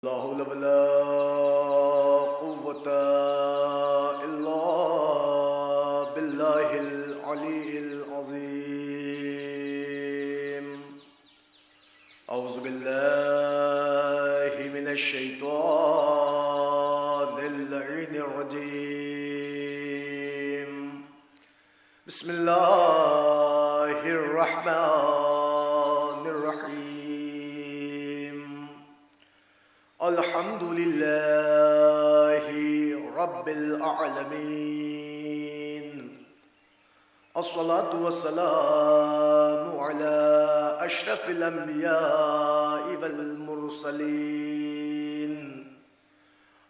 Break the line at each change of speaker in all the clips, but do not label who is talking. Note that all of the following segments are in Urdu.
لا حول ولا قوة إلا بالله العلي العظيم. أعوذ بالله من الشيطان اللعين الرجيم. بسم الله الرحمن الرحيم. الحمد لله رب العالمين. الصلاة والسلام على أشرف الأنبياء والمرسلين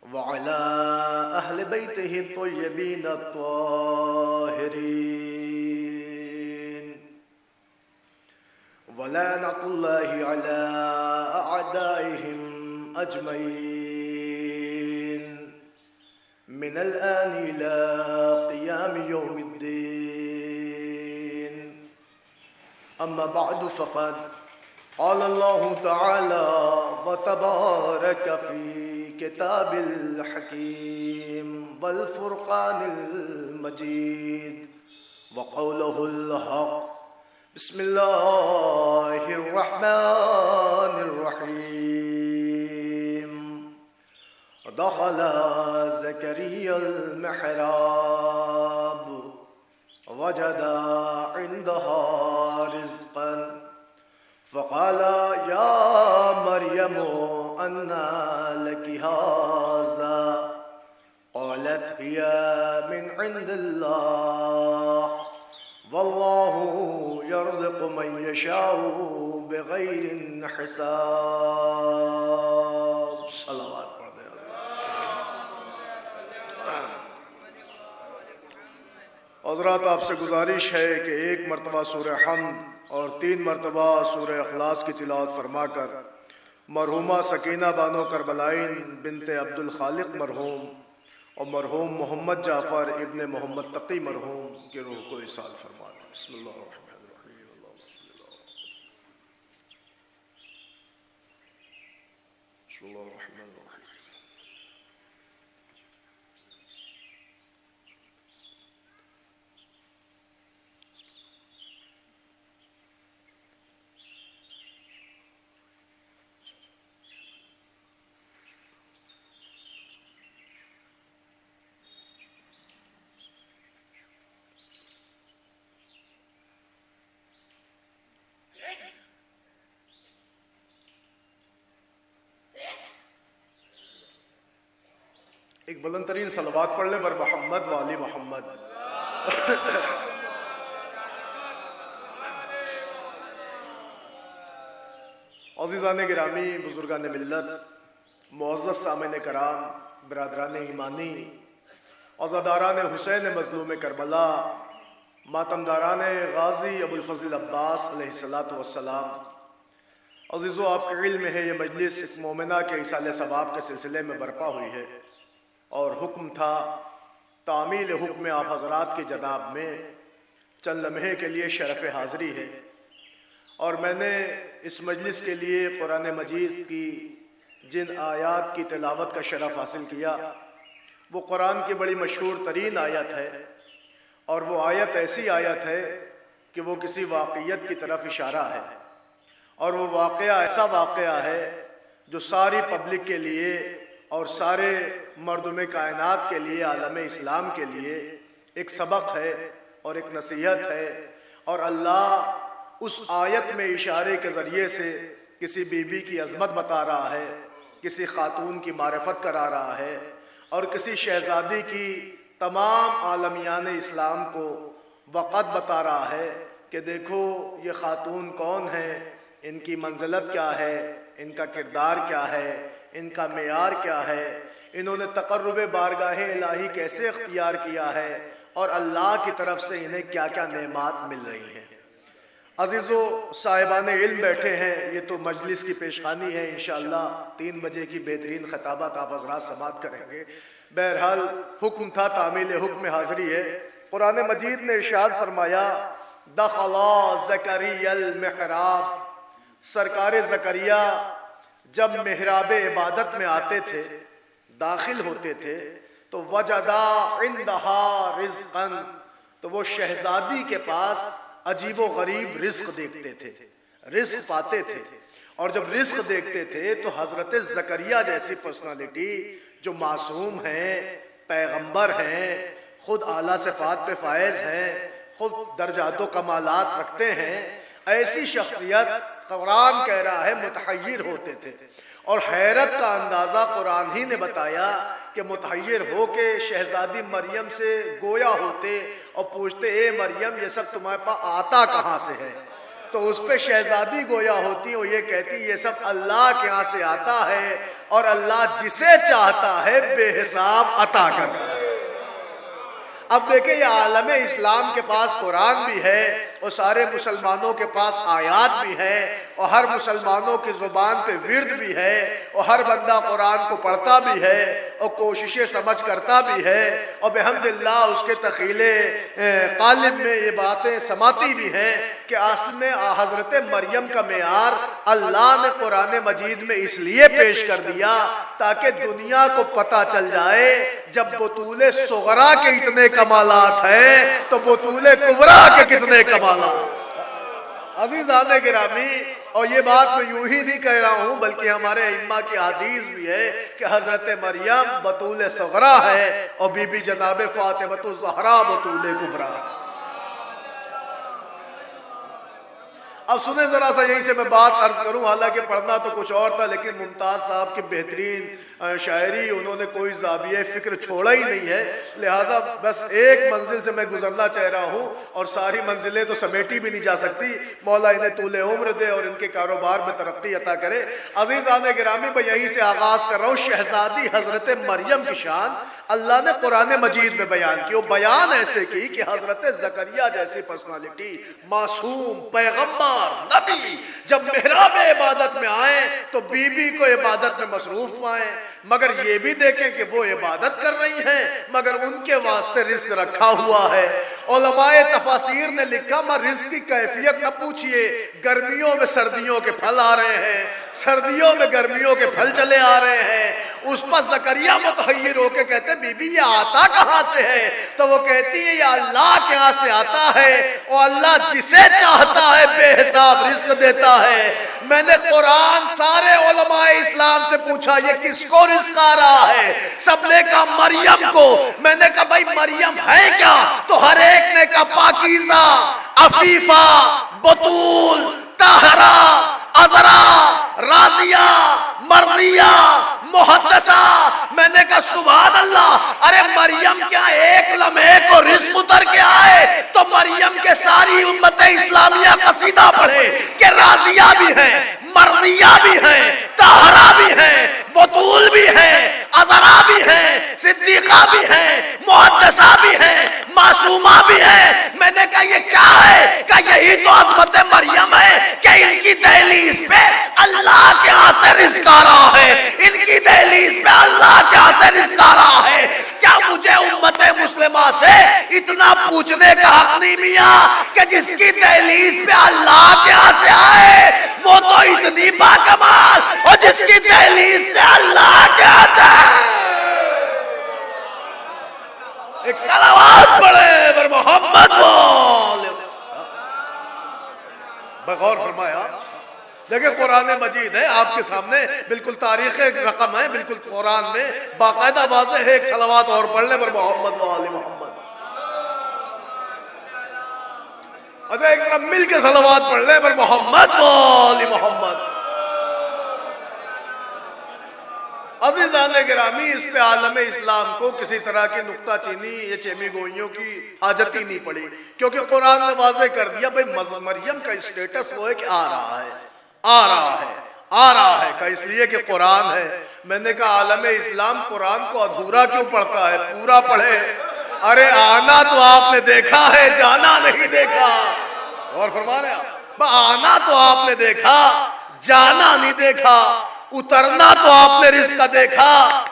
وعلى أهل بيته الطيبين الطاهرين ولعنة الله على أعدائهم أجمعين من الآن إلى قيام يوم الدين. أما بعد فقد قال الله تعالى وتبارك في كتاب الحكيم والفرقان المجيد وقوله الحق. بسم الله الرحمن الرحيم. دخل زكريا المحراب وجد عندها رزقا فقال يا مريم أنى لك هذا؟ قالت هي من عند الله والله يرزق من يشاء بغير حساب. صلوات پڑھ دیں. حضرات آپ سے گزارش ہے کہ ایک مرتبہ سورہ حمد اور 3 مرتبہ سورہ اخلاص کی تلاوت فرما کر مرحومہ سکینہ بانو کربلائن بنت عبد الخالق مرحوم اور مرحوم محمد جعفر ابن محمد تقی مرحوم کی روح کو ایصال فرما دیں. بسم اللہ الرحمن الرحیم. اللہم صلی اللہ علیہ وسلم. بسم اللہ الرحمن الرحیم. ایک بلند ترین صلوات پڑھ لے بر محمد والی محمد. عزیزان گرامی، بزرگان ملت، معزز سامعین کرام، برادران ایمانی، عزاداران حسین مظلوم کربلا، ماتمداران غازی ابو الفضل عباس علیہ السلام. عزیزو، آپ کے علم ہے یہ مجلس اس مومنہ کے ایصال ثواب کے سلسلے میں برپا ہوئی ہے اور حکم تھا تعمیل حکم آپ حضرات کی جناب میں چند لمحے کے لیے شرف حاضری ہے. اور میں نے اس مجلس کے لیے قرآن مجید کی جن آیات کی تلاوت کا شرف حاصل کیا وہ قرآن کی بڑی مشہور ترین آیت ہے، اور وہ آیت ایسی آیت ہے کہ وہ کسی واقعیت کی طرف اشارہ ہے، اور وہ واقعہ ایسا واقعہ ہے جو ساری پبلک کے لیے اور سارے مردم کائنات کے لیے، عالم اسلام کے لیے ایک سبق ہے اور ایک نصیحت ہے. اور اللہ اس آیت میں اشارے کے ذریعے سے کسی بی بی کی عظمت بتا رہا ہے، کسی خاتون کی معرفت کرا رہا ہے، اور کسی شہزادی کی تمام عالمیان اسلام کو وقت بتا رہا ہے کہ دیکھو یہ خاتون کون ہیں، ان کی منزلت کیا ہے، ان کا کردار کیا ہے، ان کا معیار کیا ہے، انہوں نے تقرب بارگاہ الہی کیسے اختیار کیا ہے، اور اللہ کی طرف سے انہیں کیا کیا نعمات مل رہی ہیں. عزیزو، صاحبان علم بیٹھے ہیں، یہ تو مجلس کی پیشخانی ہے. انشاءاللہ 3 بجے کی بہترین خطابات آپ حضرات سماعت کریں گے. بہرحال حکم تھا تعمیل حکم حاضری ہے. قرآن مجید نے ارشاد فرمایا دخلا زکریا المحراب، سرکار زکریا جب محراب عبادت میں آتے تھے، داخل ہوتے تھے تو وجدا عندہا رزقا، تو وہ شہزادی کے پاس عجیب و غریب رزق دیکھتے تھے، رزق پاتے تھے۔ اور جب رزق دیکھتے تھے تو حضرت زکریا جیسی پرسنالٹی جو معصوم ہیں، پیغمبر ہیں، خود اعلیٰ صفات پہ فائز ہیں، خود درجات و کمالات رکھتے ہیں، ایسی شخصیت قرآن کہہ رہا ہے متحیر ہوتے تھے۔ اور حیرت کا اندازہ قرآن ہی نے بتایا کہ متحیر ہو کے شہزادی مریم سے گویا ہوتے اور پوچھتے اے مریم یہ سب تمہارے پاس آتا کہاں سے ہے؟ تو اس پہ شہزادی گویا ہوتی اور یہ کہتی یہ سب اللہ کے ہاں سے آتا ہے، اور اللہ جسے چاہتا ہے بے حساب عطا کرتا ہے۔ اب دیکھیں یہ عالم اسلام کے پاس قرآن بھی ہے اور سارے مسلمانوں کے پاس آیات بھی ہیں اور ہر مسلمانوں کی زبان پہ ورد بھی ہے اور ہر بندہ قرآن کو پڑھتا بھی ہے اور کوششیں سمجھ کرتا بھی ہے اور بحمداللہ اس کے تخیل قالب میں یہ باتیں سماتی بھی ہیں کہ اصل میں حضرت مریم کا معیار اللہ نے قرآن مجید میں اس لیے پیش کر دیا تاکہ دنیا کو پتہ چل جائے جب بطول صغرا کے اتنے کمالات ہیں تو بطول کبرا کے کتنے کمالات۔ عزیزان گرامی، اور یہ بات میں یوں ہی نہیں کہہ رہا ہوں بلکہ ہمارے ائمہ کی حدیث بھی ہے کہ حضرت مریم بطول صغرا ہے اور بی بی جناب فاطمہ الزہرا بطول کبرا۔ اب سنیں ذرا سا یہیں سے میں بات عرض کروں، حالانکہ پڑھنا تو کچھ اور تھا لیکن ممتاز صاحب کی بہترین شاعری، انہوں نے کوئی زاویہ فکر چھوڑا ہی نہیں ہے، لہٰذا بس ایک منزل سے میں گزرنا چاہ رہا ہوں اور ساری منزلیں تو سمیٹی بھی نہیں جا سکتی۔ مولا انہیں طول عمر دے اور ان کے کاروبار میں ترقی عطا کرے۔ عزیزان گرامی، میں یہیں سے آغاز کر رہا ہوں۔ شہزادی حضرت مریم کی شان اللہ نے قرآن مجید میں بیان کی، وہ بیان ایسے کی کہ حضرت زکریا جیسی پرسنالٹی، معصوم، پیغمبر، نبی جب محراب عبادت میں آئیں تو بی بی کو عبادت میں مصروف پائیں، مگر یہ بھی دیکھیں کہ وہ عبادت کر رہی ہیں مگر ان کے واسطے رزق رکھا ہوا ہے۔ علماء تفاسیر نے لکھا میں رزق کی کیفیت نہ پوچھئے، گرمیوں میں سردیوں کے پھل آ رہے ہیں، سردیوں میں گرمیوں کے پھل چلے آ رہے ہیں۔ اس پر زکریا متحیر ہو کے کہتے بی بی یہ آتا کہاں سے ہے؟ تو وہ کہتی ہے یہ اللہ کے ہاں سے آتا ہے اور اللہ جسے چاہتا ہے بے حساب رزق دیتا ہے۔ میں نے قرآن سارے علماء اسلام سے پوچھا یہ کس کو رزق آ رہا ہے؟ سب نے کہا مریم کو۔ میں نے کہا بھائی مریم ہے کیا؟ تو ہر ایک نے کہا پاکیزہ، عفیفہ، بطول، طاہرہ، عذرا، راضیہ، مرضیہ، محدثہ۔ میں نے کہا سبحان اللہ، ارے مریم کیا ایک لمحے کو رزق اتر کے آئے تو مریم کے ساری امت اسلامیہ قصیدہ پڑھے کہ راضیہ بھی ہیں، مرضیہ بھی ہیں، طاہرہ بھی ہیں، بطول بھی ہیں، عذرا بھی ہیں، صدیقہ بھی ہیں، محدثہ بھی ہیں، معصومہ بھی ہیں۔ میں نے کہا یہ کیا ہے؟ کہ یہی تو عظمت مریم ہے کہ ان کی دہلیز پہ اللہ کے ہاں سے رزق آ رہا ہے، ان کی دہلیز پہ اللہ کے ہاں سے رزق آ رہا ہے۔ کیا مجھے امت مسلمہ سے اتنا پوچھنے کا حق نہیں میاں کہ جس کی دہلیز پہ اللہ کے ہاں سے آئے وہ تو اتنی باکمال، اور جس کی دہلیز سے اللہ کے ہاں سے ایک صلوات پڑھے بر محمد بغور فرمایا۔ دیکھیں قرآن مجید ہے آپ کے سامنے، بالکل تاریخ رقم ہے، بالکل قرآن میں باقاعدہ واضح ہے۔ ایک صلوات اور پڑھ لیں بر محمد و آل محمد۔ اچھا ایک طرح مل کے صلوات پڑھ لیں بر محمد و آل محمد۔ عزیزان گرامی، اس پہ عالم اسلام کو کسی طرح کی نکتہ چینی یا چیمی گوئیوں کی حاجت ہی نہیں پڑی، کیونکہ قرآن نے واضح کر دیا بھئی مریم کا اسٹیٹس وہ ہے کہ آ رہا ہے، آ رہا ہے، آ رہا ہے، کہ اس لیے کہ قرآن ہے۔ میں نے کہا عالم اسلام قرآن کو ادھورا کیوں پڑھتا ہے؟ پورا پڑھے۔ ارے آنا تو آپ نے دیکھا ہے، جانا نہیں دیکھا۔ اور فرما رہے ہیں آنا تو آپ نے دیکھا، جانا نہیں دیکھا۔ اترنا تو آپ نے رزق کا دیکھا،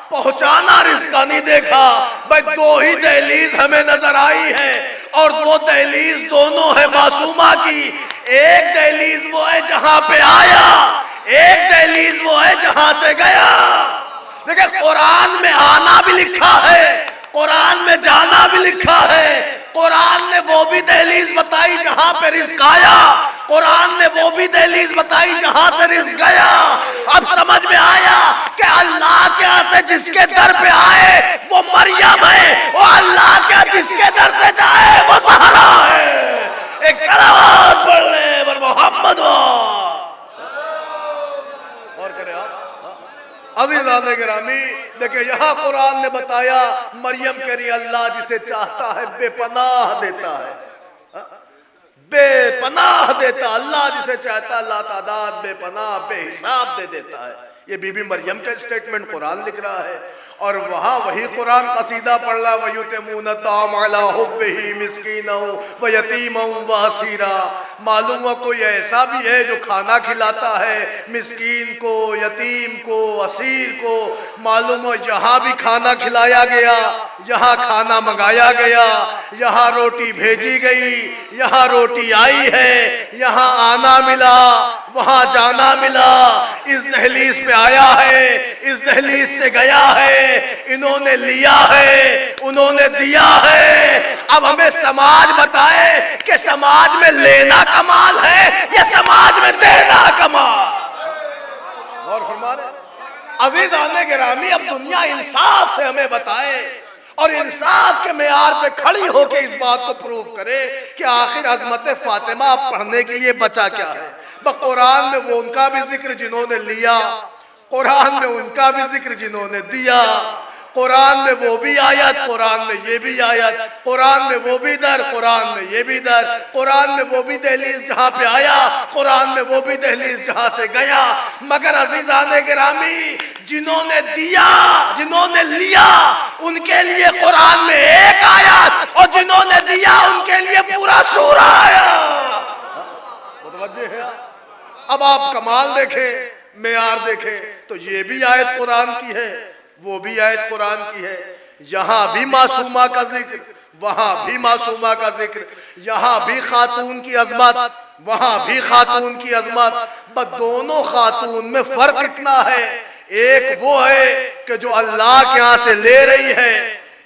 پہنچانا رزق کا نہیں دیکھا۔ بھائی دو ہی دہلیز ہمیں نظر آئی ہے اور دو دہلیز دونوں ہے معصومہ کی۔ ایک دہلیز وہ ہے جہاں پہ آیا، ایک دہلیز وہ ہے جہاں سے گیا. دیکھیں قرآن میں آنا بھی لکھا ہے, قرآن میں جانا بھی لکھا ہے. قرآن نے وہ بھی دہلیز بتائی جہاں پہ رزق آیا, قرآن نے وہ بھی دہلیز بتائی جہاں سے رزق گیا. اب سمجھ میں آیا کہ اللہ کے ہاں سے جس کے در پہ آئے وہ مریم ہے, وہ اللہ کے ہاں جس کے در سے جائے وہ زہرا ہے. ایک صلوات پڑھ لیں بر محمد. اور کرے آپ عزیزان گرامی, دیکھیں یہاں قرآن نے بتایا مریم کے لیے اللہ جسے چاہتا ہے بے پناہ دیتا ہے, بے پناہ دیتا. اللہ جسے چاہتا ہے لا تعداد بے پناہ بے حساب دے دیتا ہے. یہ بی بی مریم کا اسٹیٹمنٹ قرآن لکھ رہا ہے. اور وہاں وہی قرآن قصیدہ پڑھ رہا وَيُطْعِمُونَ الطَّعَامَ عَلَىٰ حُبِّهِ مِسْكِينًا وَيَتِيمًا وَأَسِيرًا. معلوم ہوا کوئی ایسا بھی ہے جو کھانا کھلاتا ہے مسکین کو, یتیم کو, اسیر کو. معلوم ہو یہاں بھی کھانا کھلایا گیا, یہاں کھانا منگایا گیا, یہاں روٹی بھیجی گئی, یہاں روٹی آئی ہے, یہاں آنا ملا, وہاں جانا ملا. اس دہلیز پہ آیا ہے, اس دہلیز سے گیا ہے, انہوں نے لیا ہے, انہوں نے دیا ہے. اب ہمیں سماج بتائے کہ سماج میں لینا کمال ہے یا سماج میں دینا کمال. غور فرما رہے عزیزان گرامی, اب دنیا انصاف سے ہمیں بتائے اور انصاف کے معیار پہ کھڑی ہو کے اس بات کو پروف کرے کہ آخر عظمت فاطمہ پڑھنے کے لیے بچا کیا ہے. قرآن میں وہ ان کا بھی ذکر جنہوں نے لیا, قرآن میں ان کا بھی ذکر جنہوں نے دیا, قرآن میں وہ بھی آیت, قرآن میں یہ بھی آیت, قرآن میں وہ بھی در, قرآن میں یہ بھی در, قرآن میں وہ بھی دہلیز جہاں پہ آیا, قرآن میں وہ بھی دہلیز جہاں سے گیا. مگر عزیزان گرامی جنہوں نے دیا, جنہوں نے لیا ان کے لیے قرآن میں ایک آیت, اور جنہوں نے دیا ان کے لیے پورا سورہ آیا. متوجہ ہے؟ اب آپ کمال دیکھیں, معیار دیکھیں تو یہ بھی آیت قرآن کی ہے, وہ بھی آیت قرآن کی ہے. یہاں بھی معصومہ کا ذکر, وہاں بھی معصومہ کا ذکر, یہاں بھی خاتون کی عظمت, وہاں بھی خاتون کی عظمت. بس دونوں خاتون میں فرق اتنا ہے, ایک وہ ہے کہ جو اللہ کے ہاں سے لے رہی ہے,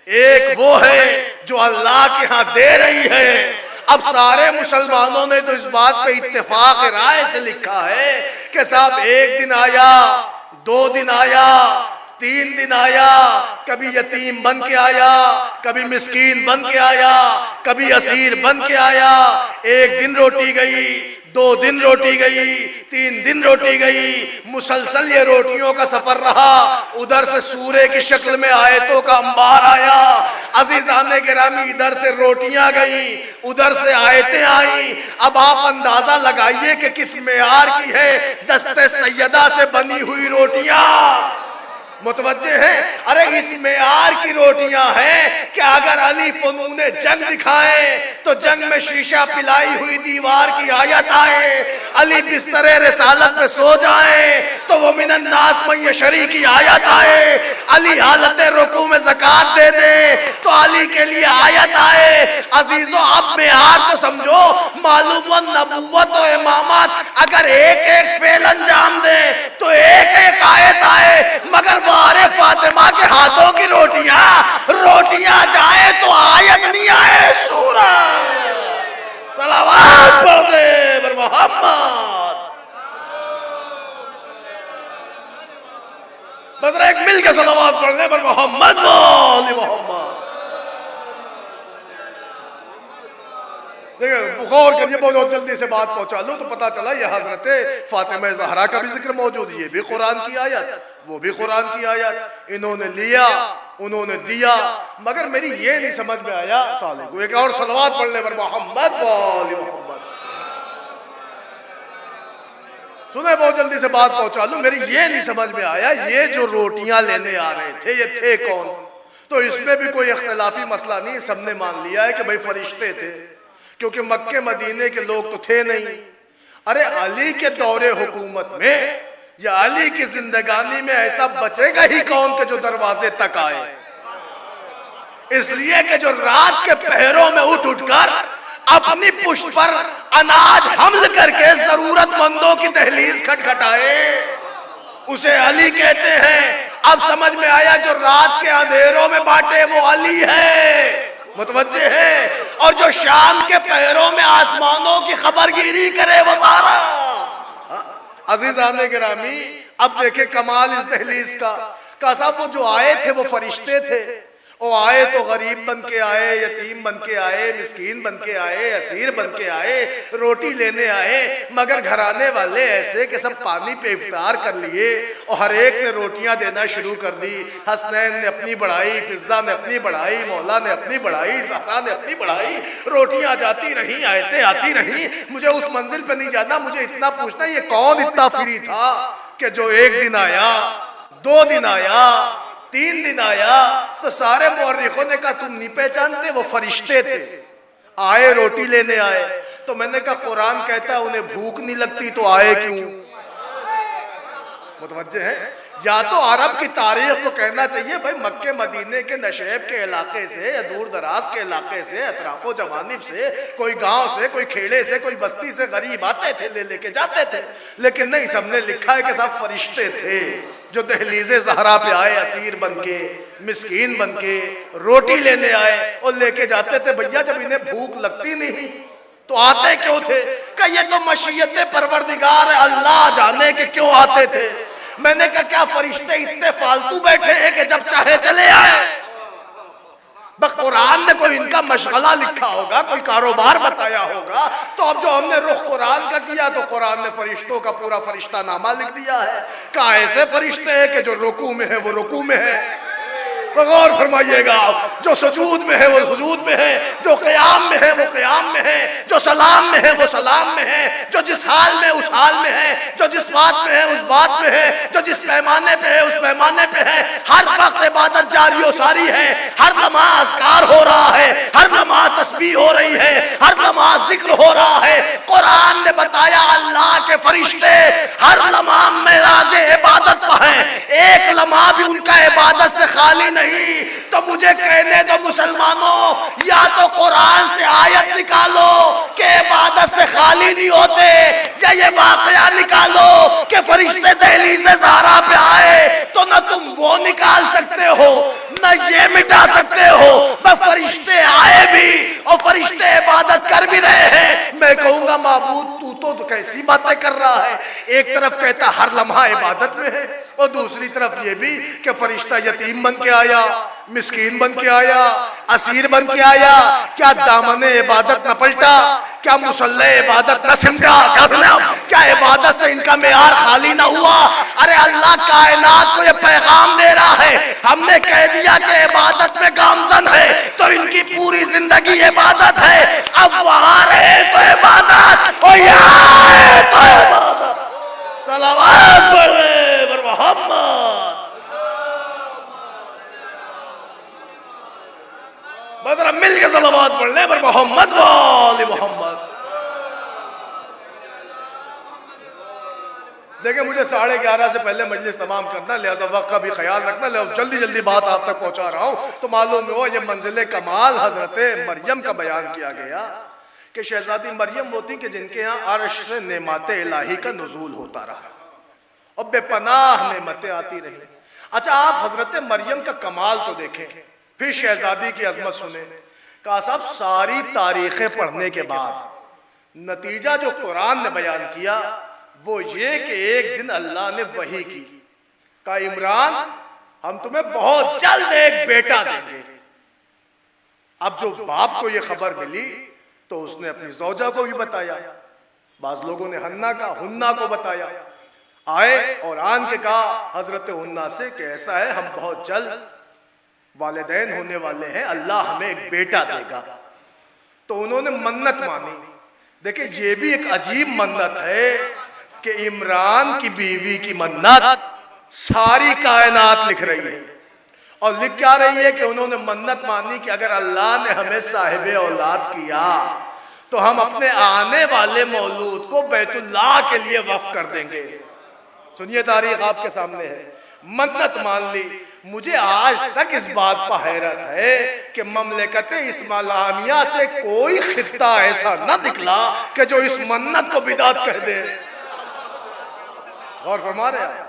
ایک وہ ہے جو اللہ کے ہاں دے رہی ہے. اب سارے مسلمانوں نے تو اس بات پہ اتفاق رائے سے لکھا ہے کہ صاحب ایک دن آیا, 2 دن آیا, 3 دن آیا, کبھی یتیم بن کے آیا, کبھی مسکین بن کے آیا, کبھی اسیر بن کے آیا. 1 دن روٹی گئی, 2 دن روٹی گئی, 3 دن روٹی گئی, مسلسل یہ روٹیوں کا سفر رہا. ادھر سے سورے کی شکل میں آیتوں کا انبار آیا. عزیزان گرامی ادھر سے روٹیاں گئیں, ادھر سے آیتیں آئیں. اب آپ اندازہ لگائیے کہ کس معیار کی ہے دست سیدہ سے بنی ہوئی روٹیاں. متوجہ ہیں؟ ارے اس معیار کی روٹیاں ہیں کہ اگر علی فنون جنگ دکھائیں تو جنگ میں شیشہ پلائی ہوئی دیوار کی آیت آئے, علی بستر رسالت پہ سو جائیں تو وہ من الناس من یشری کی آیت آئے, علی حالت رکوع میں زکوٰۃ دے دیں تو علی کے لیے آیت آئے. عزیزو اب معیار تو سمجھو, معلوم و نبوت و امامت اگر ایک ایک فعل انجام دیں تو ایک ایک آیت آئے. مگر بارے فاطمہ کے ہاتھوں کی روٹیاں جائیں تو آیت نہیں آئے, سورہ. صلوات پڑھ دے بر محمد. بس ایک مل کے صلوات پڑھ لیں بر محمد و آل محمد. دیکھیں غور کریے, بہت جلدی سے بات پہنچا لوں تو پتا چلا یہ حضرت فاطمہ زہرا کا بھی ذکر موجود ہے, یہ بھی قرآن کی آیت, وہ بھی قرآن کی آیت. انہوں نے لیا, انہوں نے دیا. مگر میری یہ نہیں سمجھ میں آیا, صالح کو ایک اور صلوات پڑھ لے بر محمد و آل محمد. سنیں بہت جلدی سے بات پہنچا لوں, میری یہ نہیں سمجھ میں آیا یہ جو روٹیاں لینے آ رہے تھے یہ تھے کون؟ تو اس میں بھی کوئی اختلافی مسئلہ نہیں, سب نے مان لیا ہے کہ بھئی فرشتے تھے, کیونکہ مکہ مدینے کے لوگ تو تھے نہیں. ارے علی کے دور حکومت میں یا علی کی زندگانی میں ایسا بچے گا ہی کون کہ جو دروازے تک آئے؟ اس لیے کہ جو رات کے پہروں میں اٹھ کر اپنی پشت پر اناج حمل کر کے ضرورت مندوں کی دہلیز کھٹکھٹائے، اسے علی کہتے ہیں۔ اب سمجھ میں آیا جو رات کے اندھیروں میں بانٹے وہ علی ہے، متوجہ ہے، اور جو شام کے پہروں میں آسمانوں کی خبرگیری کرے وہ تارا۔ عزیزان گرامی، اب دیکھیں کمال اس دہلیز کا۔ کہا صاحب وہ جو آئے تھے وہ فرشتے تھے، وہ آئے تو غریب بن کے آئے، یتیم بن کے آئے، مسکین بن کے آئے، اسیر بن کے آئے، روٹی لینے آئے، مگر گھرانے والے ایسے کہ سب پانی پہ افطار کر لیے اور ہر ایک نے روٹیاں دینا شروع کر دی۔ حسنین نے اپنی بڑھائی، فضہ نے اپنی بڑھائی، مولا نے اپنی بڑھائی، زہرا نے اپنی بڑھائی، روٹیاں جاتی رہیں، آیتیں آتی رہیں۔ مجھے اس منزل پہ نہیں جانا، مجھے اتنا پوچھنا یہ کون اتنا فری تھا کہ جو ایک دن آیا، 2 دن آیا، 3 دن آیا، تو سارے مورخوں نے کہا تم نہیں پہچانتے وہ فرشتے تھے، آئے روٹی لینے آئے۔ تو میں نے کہا قرآن کہتا ہے انہیں بھوک نہیں لگتی تو آئے کیوں؟ متوجہ ہے؟ یا تو عرب کی تاریخ کو کہنا چاہیے بھائی مکہ مدینے کے نشیب کے علاقے سے یا دور دراز کے علاقے سے، اطراف و جوانب سے، کوئی گاؤں سے، کوئی کھیڑے سے، کوئی بستی سے غریب آتے تھے، لے کے جاتے تھے، لیکن نہیں، سب نے لکھا ہے کہ صاحب فرشتے تھے جو دہلیز زہرا پہ آئے، اسیر بن کے، مسکین بن کے، روٹی لینے آئے اور لے کے جاتے تھے۔ بھیا جب انہیں بھوک لگتی نہیں تو آتے کیوں تھے؟ کہ یہ تو مشیت پروردگار ہے، اللہ جانے کہ کیوں آتے تھے۔ میں نے کہا کیا فرشتے اتنے فالتو بیٹھے ہیں کہ جب چاہے چلے آئے؟ بس قرآن نے کوئی ان کا مشغلہ لکھا ہوگا، کوئی کاروبار بتایا ہوگا، تو اب جو ہم نے رخ قرآن کا کیا تو قرآن نے فرشتوں کا پورا فرشتہ نامہ لکھ دیا ہے کہ ایسے فرشتے ہیں کہ جو رکوع میں ہے وہ رکوع میں ہے، غور فرمائیے گا، جو سجود میں ہے وہ سجود میں ہے، جو قیام میں ہے وہ قیام میں ہے، جو سلام میں ہے وہ سلام میں ہے، جو جس حال میں اس حال میں ہے، جو جس بات میں ہے اس بات میں ہے، جو جس پیمانے پہ ہے اس پیمانے پہ ہے۔ ہر وقت عبادت جاری و ساری ہے، ہر لمحہ اذکار ہو رہا ہے، ہر لمحہ تسبیح ہو رہی ہے، ہر لمحہ ذکر ہو رہا ہے۔ قرآن نے بتایا اللہ کے فرشتے ہر لمحہ معراج عبادت پہ ہیں، ایک لمحہ بھی ان کا عبادت سے خالی نہیں۔ تو مجھے کہنے دو مسلمانوں، یا تو قرآن سے آیت نکالو کہ عبادت سے خالی نہیں ہوتے، یا یہ واقعہ نکالو کہ فرشتے دہلیز زہرا پہ آئے، تو نہ تم وہ نکال سکتے ہو نہ یہ مٹا سکتے ہو۔ بس فرشتے آئے بھی اور فرشتے عبادت کر بھی رہے ہیں۔ میں کہوں گا معبود تو کیسی باتیں کر رہا ہے؟ ایک طرف کہتا ہر لمحہ عبادت میں ہے، اور دوسری طرف یہ بھی کہ فرشتہ یتیم بن کے آیا، مسکین بن کے آیا، اسیر بن کے آیا۔ کیا دامن عبادت نہ پلٹا؟ کیا مصلی عبادت نہ سمٹا؟ کیا عبادت سے ان کا معیار خالی نہ ہوا؟ ارے اللہ کائنات کو یہ پیغام دے رہا ہے، ہم نے کہہ دیا کہ عبادت میں گامزن ہے تو ان کی پوری زندگی عبادت ہے۔ اب وہاں رہے تو عبادت، اور یہاں ہے تو عبادت۔ صلوات پڑھے بر محمد۔ بس ذرا مل کے صلوات پڑھ لیں بر محمد وآل محمد۔ دیکھیں مجھے 11:30 سے پہلے مجلس تمام کرنا، لہذا وقت کا بھی خیال رکھنا، لہذا جلدی جلدی بات آپ تک پہنچا رہا ہوں۔ تو معلوم ہوا یہ منزل کمال حضرت مریم کا بیان کیا گیا کہ شہزادی مریم وہ تھی کہ جن کے ہاں عرش سے نعمات الہی کا نزول ہوتا رہا اور بے پناہ نعمتیں آتی رہی۔ اچھا آپ حضرت مریم کا کمال تو دیکھیں، پھر شہزادی کی عظمت سنیں۔ کہا صاحب ساری تاریخیں پڑھنے کے بعد نتیجہ جو قرآن نے بیان کیا وہ یہ کہ ایک دن اللہ نے وحی کی، کہا عمران ہم تمہیں بہت جلد ایک بیٹا دیں گے۔ اب جو باپ کو یہ خبر ملی تو اس نے اپنی زوجہ کو بھی بتایا، بعض لوگوں نے ہنہ کو بتایا، آئے اور آن کے کہا حضرت ہنہ سے کہ ایسا ہے ہم بہت جلد والدین ہونے والے ہیں، اللہ ہمیں ایک بیٹا دے گا۔ تو انہوں نے منت مانی۔ دیکھیں یہ بھی ایک عجیب منت ہے کہ عمران کی بیوی کی منت ساری کائنات لکھ رہی ہے، اور لکھ کیا رہی ہے کہ انہوں نے منت مانی کہ اگر اللہ نے ہمیں صاحب اولاد کیا تو ہم اپنے آنے والے مولود کو بیت اللہ کے لیے وقف کر دیں گے۔ سنیے تاریخ آپ کے سامنے ہے۔ منت مان لی. مجھے آج تک اس بات پر حیرت ہے کہ مملکت اسماعیلیہ سے کوئی خطہ ایسا نہ نکلا کہ جو اس منت کو بدعت کہہ دے. غور فرما رہے ہیں؟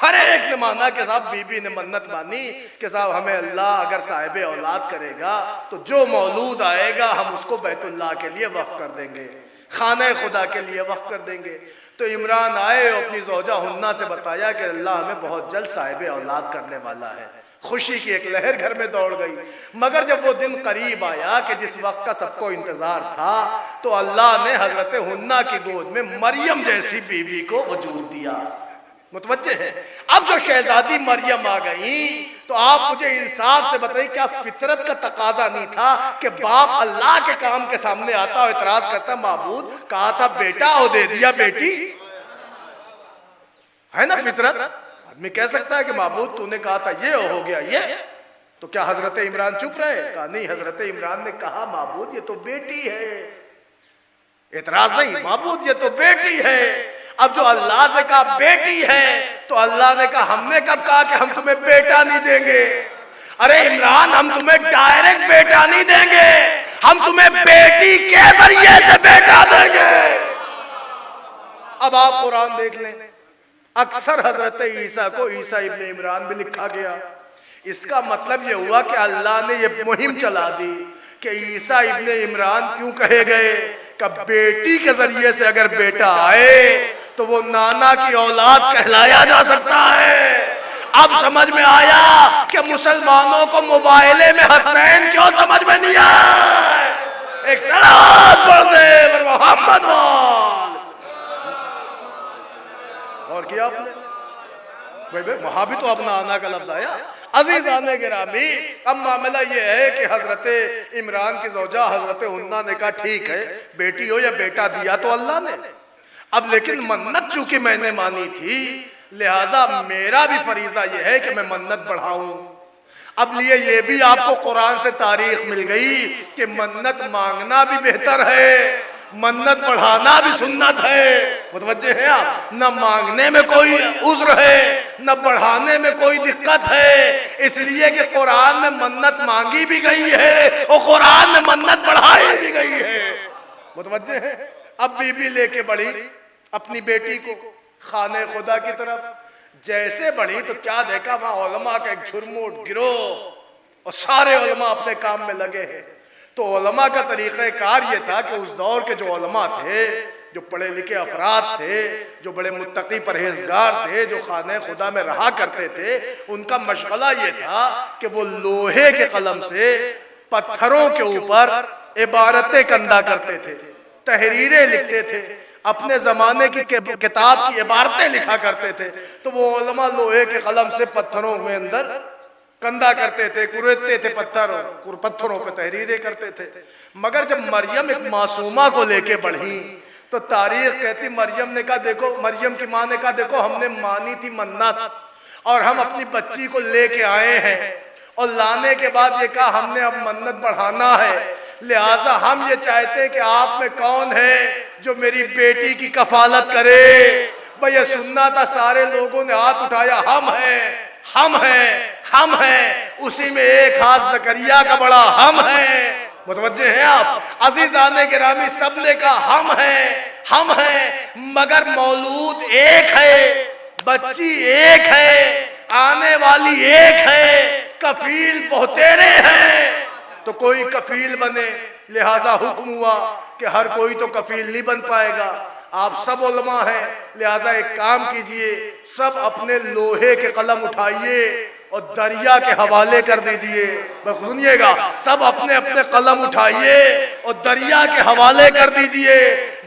ہر ایک نے مانا کہ صاحب بی بی نے منت مانی کہ صاحب ہمیں اللہ اگر صاحب اولاد کرے گا تو جو مولود آئے گا ہم اس کو بیت اللہ کے لیے وقف کر دیں گے, خانہ خدا کے لیے وقف کر دیں گے. تو عمران آئے اور اپنی زوجہ ہنہ سے بتایا کہ اللہ ہمیں بہت جلد صاحب اولاد کرنے والا ہے. خوشی کی ایک لہر گھر میں دوڑ گئی. مگر جب وہ دن قریب آیا کہ جس وقت کا سب کو انتظار تھا تو اللہ نے حضرت ہنہ کی گود میں مریم جیسی بیوی کو وجود دیا. متوجہ ہے؟ اب جو شہزادی مریم آ گئی تو آپ مجھے انصاف سے بتائیے کیا فطرت کا تقاضا نہیں تھا کہ باپ اللہ کے کام کے سامنے آتا اور اعتراض کرتا معبود کہا تھا بیٹا اور دے دیا بیٹی؟ ہے نا فطرت؟ آدمی کہہ سکتا ہے کہ معبود تو نے کہا تھا یہ ہو گیا یہ. تو کیا حضرت عمران چپ رہے؟ کہا نہیں. حضرت عمران نے کہا معبود یہ تو بیٹی ہے. اعتراض نہیں, معبود یہ تو بیٹی ہے. اب جو اللہ سے کہا بیٹی ہے تو اللہ نے کہا ہم نے کب کہا کہ ہم تمہیں بیٹا نہیں دیں گے؟ ارے عمران ہم تمہیں ڈائریکٹ بیٹا نہیں دیں گے, ہم تمہیں بیٹی کے ذریعے سے بیٹا دیں گے. اب آپ قرآن دیکھ لیں, اکثر حضرت عیسیٰ کو عیسیٰ ابن عمران بھی لکھا گیا. اس کا مطلب یہ ہوا کہ اللہ نے یہ مہم چلا دی کہ عیسیٰ ابن عمران کیوں کہے گئے کہ بیٹی کے ذریعے سے اگر بیٹا آئے تو وہ نانا کی اولاد کہلایا جا سکتا ہے. اب سمجھ میں آیا کہ مسلمانوں کو موبائلے میں حسنین کیوں سمجھ میں نہیں آئے. ایک صلوات پڑھ دے محمد وال. اور کیا آپ نے وہاں بھی تو اپنا آنا کا لفظ آیا. عزیزان گرامی, اب معاملہ یہ ہے کہ حضرت عمران کی زوجہ حضرت ہنہ نے کہا ٹھیک ہے بیٹی ہو یا بیٹا دیا تو اللہ نے. اب لیکن منت چونکہ میں نے مانی تھی لہٰذا میرا بھی فریضہ یہ ہے کہ میں منت بڑھاؤں. اب لیے یہ بھی آپ کو قرآن سے تاریخ مل گئی کہ منت مانگنا بھی بہتر ہے, منت بڑھانا بھی سنت ہے. متوجہ ہیں آپ؟ نہ مانگنے میں کوئی عذر ہے نہ بڑھانے میں کوئی دقت ہے, اس لیے کہ قرآن میں منت مانگی بھی گئی ہے اور قرآن میں منت بڑھائی بھی گئی ہے. متوجہ ہیں؟ اب بی بی لے کے بڑھی اپنی بیٹی کو خانہ خدا کی طرف. جیسے بڑھی تو کیا دیکھا وہاں علماء کا ایک جھرمٹ گروہ اور سارے علماء اپنے کام میں لگے ہیں. تو علماء کا طریقہ کار یہ تھا کہ اس دور کے جو علماء تھے, جو پڑھے لکھے افراد تھے, جو بڑے متقی پرہیزگار تھے, جو خانہ خدا میں رہا کرتے تھے, ان کا مشغلہ یہ تھا کہ وہ لوہے کے قلم سے پتھروں کے اوپر عبارتیں کندہ کرتے تھے, تحریریں لکھتے تھے, اپنے زمانے کی کتاب کی عبارتیں لکھا کرتے تھے. تو وہ علماء لوہے کے قلم سے پتھروں میں اندر کندہ کرتے تھے, کریدتے تھے پتھروں پہ تحریریں کرتے تھے. مگر جب مریم ایک معصومہ کو لے کے بڑھی تو تاریخ کہتی مریم نے کہا دیکھو, مریم کی ماں نے کہا دیکھو ہم نے مانی تھی منت اور ہم اپنی بچی کو لے کے آئے ہیں اور لانے کے بعد یہ کہا ہم نے اب منت بڑھانا ہے, لہٰذا ہم یہ چاہتے کہ آپ میں کون ہے جو میری بیٹی کی کفالت کرے. بھئی یہ سننا تھا, سارے لوگوں نے ہاتھ اٹھایا, ہم ہیں ہم ہیں ہم ہیں. اسی میں ایک ہاتھ زکریا کا بڑا ہم ہیں. متوجہ ہیں آپ؟ عزیزان گرامی سب نے کہا ہم ہیں مگر مولود ایک ہے, بچی ایک ہے, آنے والی ایک ہے, کفیل بہتیرے ہیں. تو کوئی کفیل بنے, لہٰذا حکم ہوا کہ ہر کوئی تو کفیل نہیں بن پائے گا. آپ سب علماء ہیں لہٰذا ایک کام کیجئے, سب اپنے لوہے کے قلم اٹھائیے اور دریا کے حوالے کر دیجئے. سنیے گا, سب اپنے اپنے قلم اٹھائیے اور دریا کے حوالے کر دیجئے.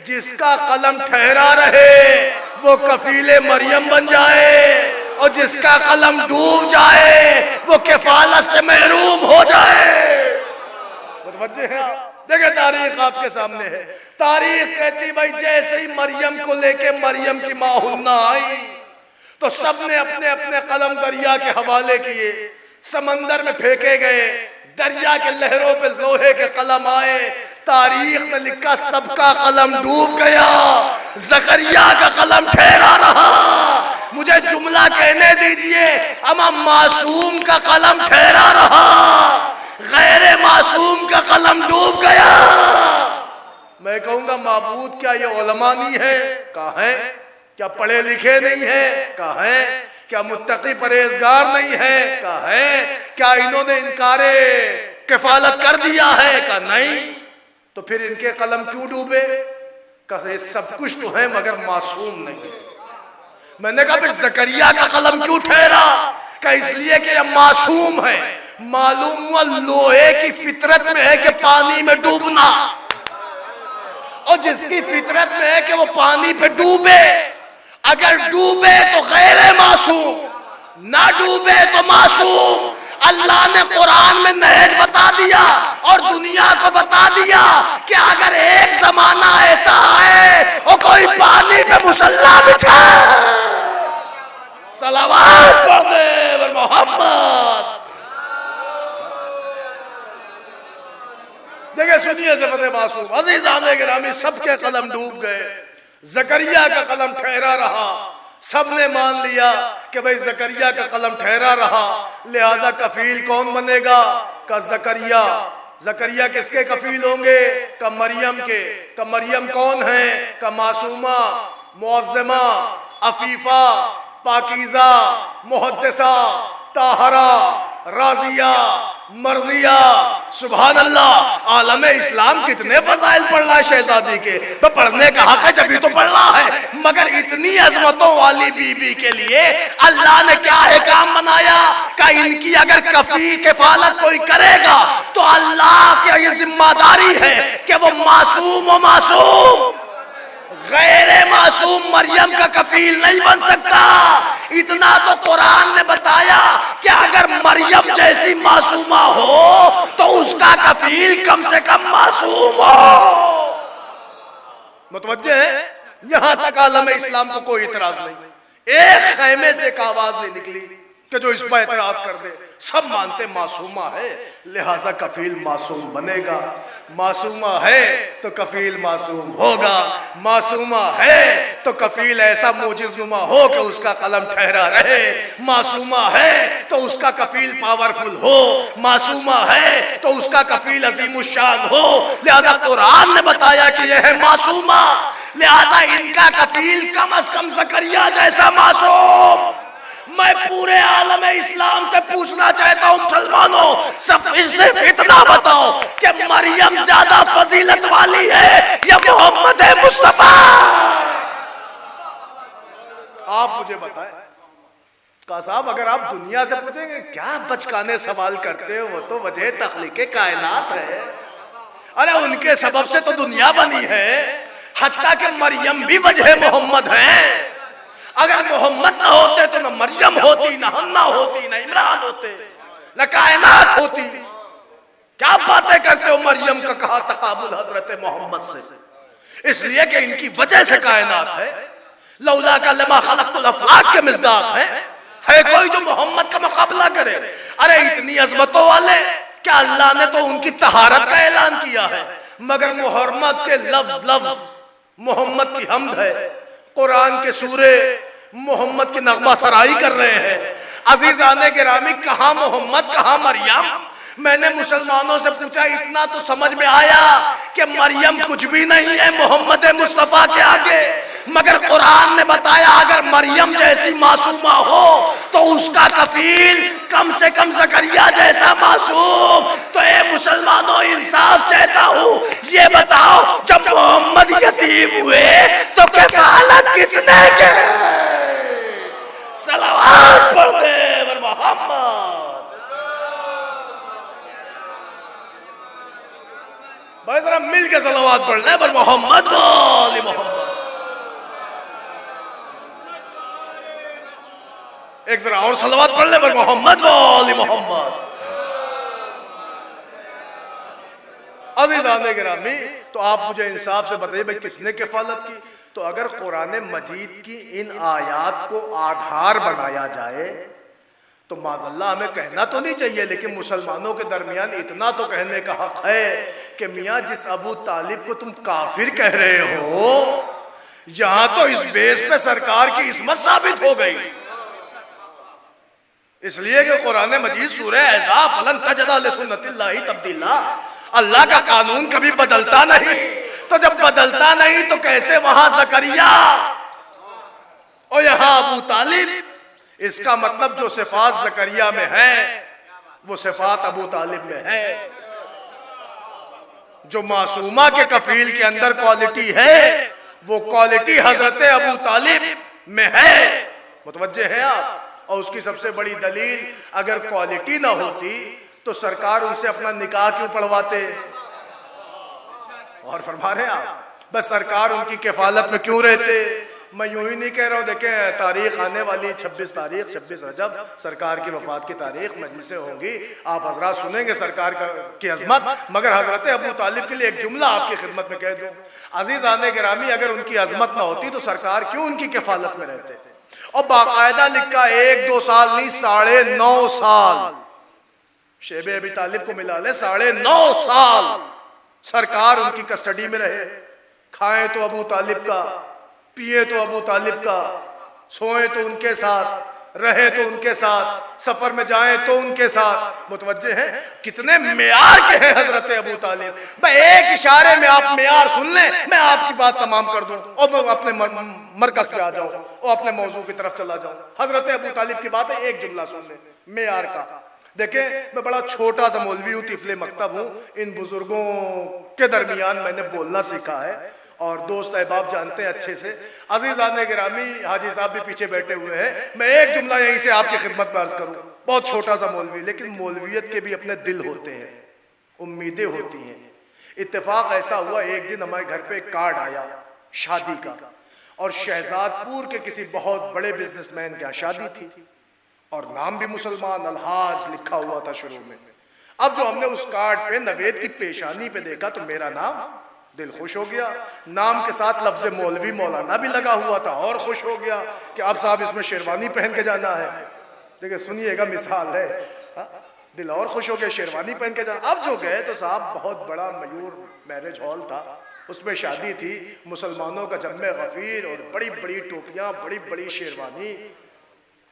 جس کا قلم ٹھہرا رہے وہ کفیل مریم بن جائے اور جس کا قلم ڈوب جائے وہ کفالت سے محروم ہو جائے. متوجہ ہیں آپ؟ دیکھیں تاریخ آپ کے سامنے ہے. تاریخ کہتی بھائی جیسے ہی مریم کو لے کے مریم کی ماں ہنہ آئی تو سب نے اپنے اپنے قلم دریا کے حوالے کیے, سمندر میں پھینکے گئے, دریا کے لہروں پہ لوہے کے قلم آئے. تاریخ میں لکھا سب کا قلم ڈوب گیا, زکریا کا قلم ٹھہرا رہا. مجھے جملہ کہنے دیجئے، اما معصوم کا قلم ٹھہرا رہا، غیر معصوم کا قلم ڈوب گیا۔ میں کہوں گا معبود کیا یہ علماء نہیں ہے؟ کہا ہے۔ کیا پڑھے لکھے نہیں ہیں؟ کہا ہے۔ کیا متقی پرہیزگار نہیں ہے؟ کہا ہے۔ کیا انہوں نے انکار کفالت کر دیا ہے؟ کہا نہیں۔ تو پھر ان کے قلم کیوں ڈوبے؟ کہا یہ سب کچھ تو ہے مگر معصوم نہیں۔ میں نے کہا پھر زکریا کا قلم کیوں ٹھہرا؟ کہ اس لیے کہ یہ معصوم ہے۔ معلوم ہوا لوہے کی فطرت میں ہے کہ پانی میں ڈوبنا، اور جس کی فطرت میں ہے کہ وہ پانی پہ ڈوبے، اگر ڈوبے تو غیر معصوم، نہ ڈوبے تو معصوم۔ اللہ نے قرآن میں نہج بتا دیا اور دنیا کو بتا دیا کہ اگر ایک زمانہ ایسا ہے اور کوئی پانی پہ مصلی بچھائے، صلوات پڑھ دے بر محمد۔ دیکھیں سنیے صفت معصوم، عزیزان گرامی، سب کے قلم ڈوب گئے، زکریا کا قلم ٹھہرا رہا۔ سب نے مان لیا کہ بھئی زکریا کا قلم ٹھہرا رہا، لہذا کفیل کون بنے گا؟ کہ زکریا۔ زکریا کس کے کفیل ہوں گے؟ کہ مریم کے۔ کہ مریم کون ہے؟ کہ معصومہ، معظمہ، عفیفہ، پاکیزہ، محدثہ، طاہرہ، راضیہ، مرضیہ۔ سبحان اللہ، عالم اسلام کتنے فضائل پڑھ رہا ہے شہزادی کے، تو پڑھنے کا حق ہے جبھی تو پڑھ رہا ہے، مگر اتنی عظمتوں والی بی بی کے لیے اللہ نے کیا احکام بنایا کہ ان کی اگر کفالت کوئی کرے گا تو اللہ کی یہ ذمہ داری ہے کہ وہ معصوم و معصوم، غیر معصوم مریم کا کفیل نہیں بن سکتا۔ اتنا تو قرآن نے بتایا کہ اگر مریم جیسی معصومہ ہو تو اس کا کفیل کم سے کم معصوم ہو۔ متوجہ ہے؟ یہاں تک عالم اسلام کو کوئی اعتراض نہیں، ایک خیمے سے ایک آواز نہیں نکلی کہ جو اس پر اعتراض کر دے۔ سب مانتے معصومہ ہے لہٰذا کفیل معصوم بنے گا، معصومہ ہے تو کفیل معصوم ہوگا، معصومہ ہے تو کفیل ایسا معجز نما ہو کہ اس کا قلم ٹھہرا رہے، معصومہ ہے تو اس کا کفیل پاورفل ہو، معصومہ ہے تو اس کا کفیل عظیم الشان ہو۔ لہذا قرآن نے بتایا کہ یہ ہے معصومہ، لہذا ان کا کفیل کم از کم زکریا جیسا معصوم۔ میں پورے عالم اسلام سے پوچھنا چاہتا ہوں مسلمانوں، صرف اتنا بتاؤ کہ مریم زیادہ فضیلت والی ہے یا محمد مصطفیٰ؟ آپ مجھے بتائیں۔ کہا صاحب اگر آپ دنیا سے پوچھیں گے کیا بچکانے سوال کرتے ہو، وہ تو وجہ تخلیق کائنات ہے۔ ارے ان کے سبب سے تو دنیا بنی ہے، حتیٰ کہ مریم بھی وجہ محمد ہیں۔ اگر محمد نہ ہوتے تو نہ مریم ہوتی، نہ حنا ہوتی، نہ عمران ہوتے، نہ کائنات ہوتی۔ کیا باتیں کرتے ہو؟ مریم کا کہا تقابل حضرت محمد سے، اس لیے کہ ان کی وجہ سے کائنات ہے۔ لولا کا لما خلقت الافلاک کے مصداق ہے کوئی جو محمد کا مقابلہ کرے؟ ارے اتنی عظمتوں والے کیا اللہ نے تو ان کی طہارت کا اعلان کیا ہے، مگر محرمت کے لفظ محمد کی حمد ہے۔ قرآن کے سورے محمد کی نغمہ سرائی کر رہے ہیں۔ عزیزان گرامی، کہاں محمد کہاں مریم؟ میں نے مسلمانوں سے پوچھا، اتنا تو سمجھ میں آیا کہ مریم کچھ بھی نہیں ہے محمد مصطفیٰ کے آگے، مگر قرآن نے بتایا اگر مریم جیسی معصومہ ہو تو اس کا کفیل کم سے کم زکریا جیسا معصوم۔ تو اے مسلمانوں انصاف چاہتا ہوں، یہ بتاؤ جب محمد یتیم ہوئے تو کفالت کس نے کی؟ صلوات پڑھ دے بر محمد۔ بھائی ذرا مل کے صلوات پڑھ لیں بر محمد و آل محمد۔ ایک ذرا اور صلوات پڑھ لیں بر محمد و آل محمد۔ عزیزان گرامی، تو آپ مجھے انصاف سے بتائیے بھائی کس نے کفالت کی؟ تو اگر قرآن مجید کی ان آیات کو آدھار بنایا جائے تو معذاللہ ہمیں کہنا تو نہیں چاہیے، لیکن مسلمانوں کے درمیان اتنا تو کہنے کا حق ہے کہ میاں جس ابو طالب کو تم کافر کہہ رہے ہو، یہاں تو اس بیس پہ سرکار کی عصمت ثابت ہو گئی، اس لیے کہ قرآن مجید سورہ احزاب فلن تجد لسنت اللہ تبدیلا، اللہ کا قانون کبھی بدلتا نہیں، تو جب بدلتا نہیں تو کیسے وہاں زکریا اور یہاں ابو طالب؟ اس کا مطلب جو صفات زکریا میں ہیں وہ صفات ابو طالب میں ہے، جو معصومہ کے کفیل کے اندر کوالٹی ہے وہ کوالٹی حضرت ابو طالب میں ہے۔ متوجہ ہیں آپ؟ اور اس کی سب سے بڑی دلیل، اگر کوالٹی نہ ہوتی تو سرکار ان سے اپنا نکاح کیوں پڑھواتے؟ اور فرما رہے ہیں آپ، بس سرکار ان کی کفالت میں کیوں رہتے؟ میں یوں ہی نہیں کہہ رہا ہوں، دیکھیں تاریخ آنے والی 26 رجب سرکار کی وفات کی تاریخ، مجلسیں ہوں گی، آپ حضرات سنیں گے سرکار کی عظمت، مگر حضرت ابو طالب کے لیے ایک جملہ آپ کی خدمت میں کہہ دوں، عزیزان گرامی، اگر ان کی عظمت نہ ہوتی تو سرکار کیوں ان کی کفالت میں رہتے؟ اور باقاعدہ لکھا 1-2 سال نہیں، 9.5 سال شیب ابی طالب کو ملا لے، 9.5 سال سرکار ان کی کسٹڈی میں رہے، کھائیں تو ابو طالب کا، پیے تو ابو طالب کا، سوئیں تو ان کے ساتھ، رہے تو ان کے ساتھ، سفر میں جائیں تو ان کے ساتھ۔ متوجہ ہیں کتنے معیار کے ہیں حضرت ابو طالب؟ میں ایک اشارے میں آپ معیار سن لیں، میں آپ کی بات تمام کر دوں اور میں اپنے مرکز پہ آ جاؤں اور اپنے موضوع کی طرف چلا جاؤں۔ حضرت ابو طالب کی بات ہے، ایک جملہ سن لیں معیار کا۔ دیکھیں میں بڑا چھوٹا سا مولوی ہوں، طفل مکتب ہوں، ان بزرگوں کے درمیان میں نے بولنا سیکھا ہے اور دوست احباب جانتے ہیں اچھے سے۔ عزیزان گرامی، حاجی صاحب بھی پیچھے بیٹھے ہوئے ہیں، میں ایک جملہ یہیں سے آپ کی خدمت میں عرض کروں، بہت چھوٹا سا مولوی، لیکن مولویت کے بھی اپنے دل ہوتے ہیں، امیدیں ہوتی ہیں۔ اتفاق ایسا ہوا، ایک دن ہمارے گھر پہ ایک کارڈ آیا شادی کا، اور شہزاد پور کے کسی بہت بڑے بزنس مین کے یہاں شادی تھی، اور نام بھی مسلمان الحاج لکھا ہوا تھا شروع میں۔ اب جو ہم نے اس کارڈ پہ نوید کی پیشانی پہ دیکھا تو میرا نام، دل خوش ہو گیا، نام کے ساتھ لفظ مولوی مولانا بھی لگا ہوا تھا، اور خوش ہو گیا کہ اب صاحب اس میں شیروانی پہن کے جانا ہے۔ دیکھیں سنیے گا، مثال ہے، دل اور خوش ہو گیا، شیروانی پہن کے جانا۔ اب جو گئے تو صاحب بہت بڑا میور میرج ہال تھا، اس میں شادی تھی، مسلمانوں کا جمع غفیر، اور بڑی بڑی ٹوپیاں، بڑی بڑی شیروانی،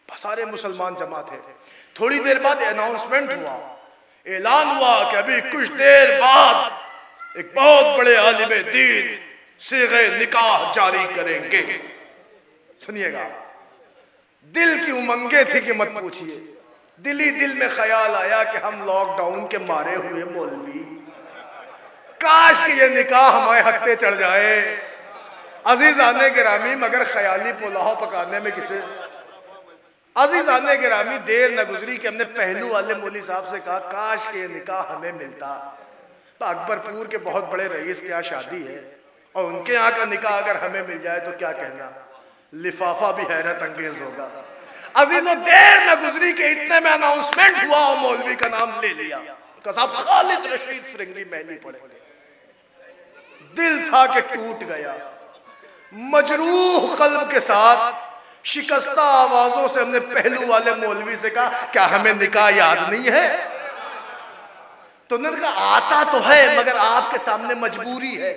سارے مسلمان جمع تھے۔ تھوڑی دیر بعد اناؤنسمنٹ ہوا، اعلان ہوا کہ ابھی کچھ دیر بعد ایک بہت بڑے عالم دین صیغہ نکاح جاری کریں گے۔ سنیے گا، دل کی امنگیں تھی کہ مت پوچھئے، دل ہی دل میں خیال آیا کہ ہم لاک ڈاؤن کے مارے ہوئے مولوی، کاش کہ یہ نکاح ہمارے ہتھے چڑھ جائے۔ عزیزان گرامی، مگر خیالی پلاؤ پکانے میں کسے، عزیزان گرامی دیر نہ گزری کہ ہم نے پہلو والے مولوی صاحب سے کہا کاش کہ یہ نکاح ہمیں ملتا۔ اکبر پور کے بہت بڑے رئیس کے یہاں شادی ہے، اور ان کے یہاں کا نکاح اگر ہمیں مل جائے تو کیا کہنا، لفافہ بھی حیرت انگیز ہوگا۔ عزیزوں دیر نہ گزری کہ اتنے میں اناؤنسمنٹ ہوا اور مولوی کا نام لے لیا کہ صاحب خالد رشید فرنگی مہلی پڑھیں گے۔ دل تھا کہ ٹوٹ گیا، مجروح قلب کے ساتھ شکستہ آوازوں سے ہم نے پہلو والے مولوی سے کہا کیا ہمیں نکاح یاد نہیں ہے؟ تو انہوں نے کہا آتا تو ہے مگر آپ کے سامنے مجبوری ہے۔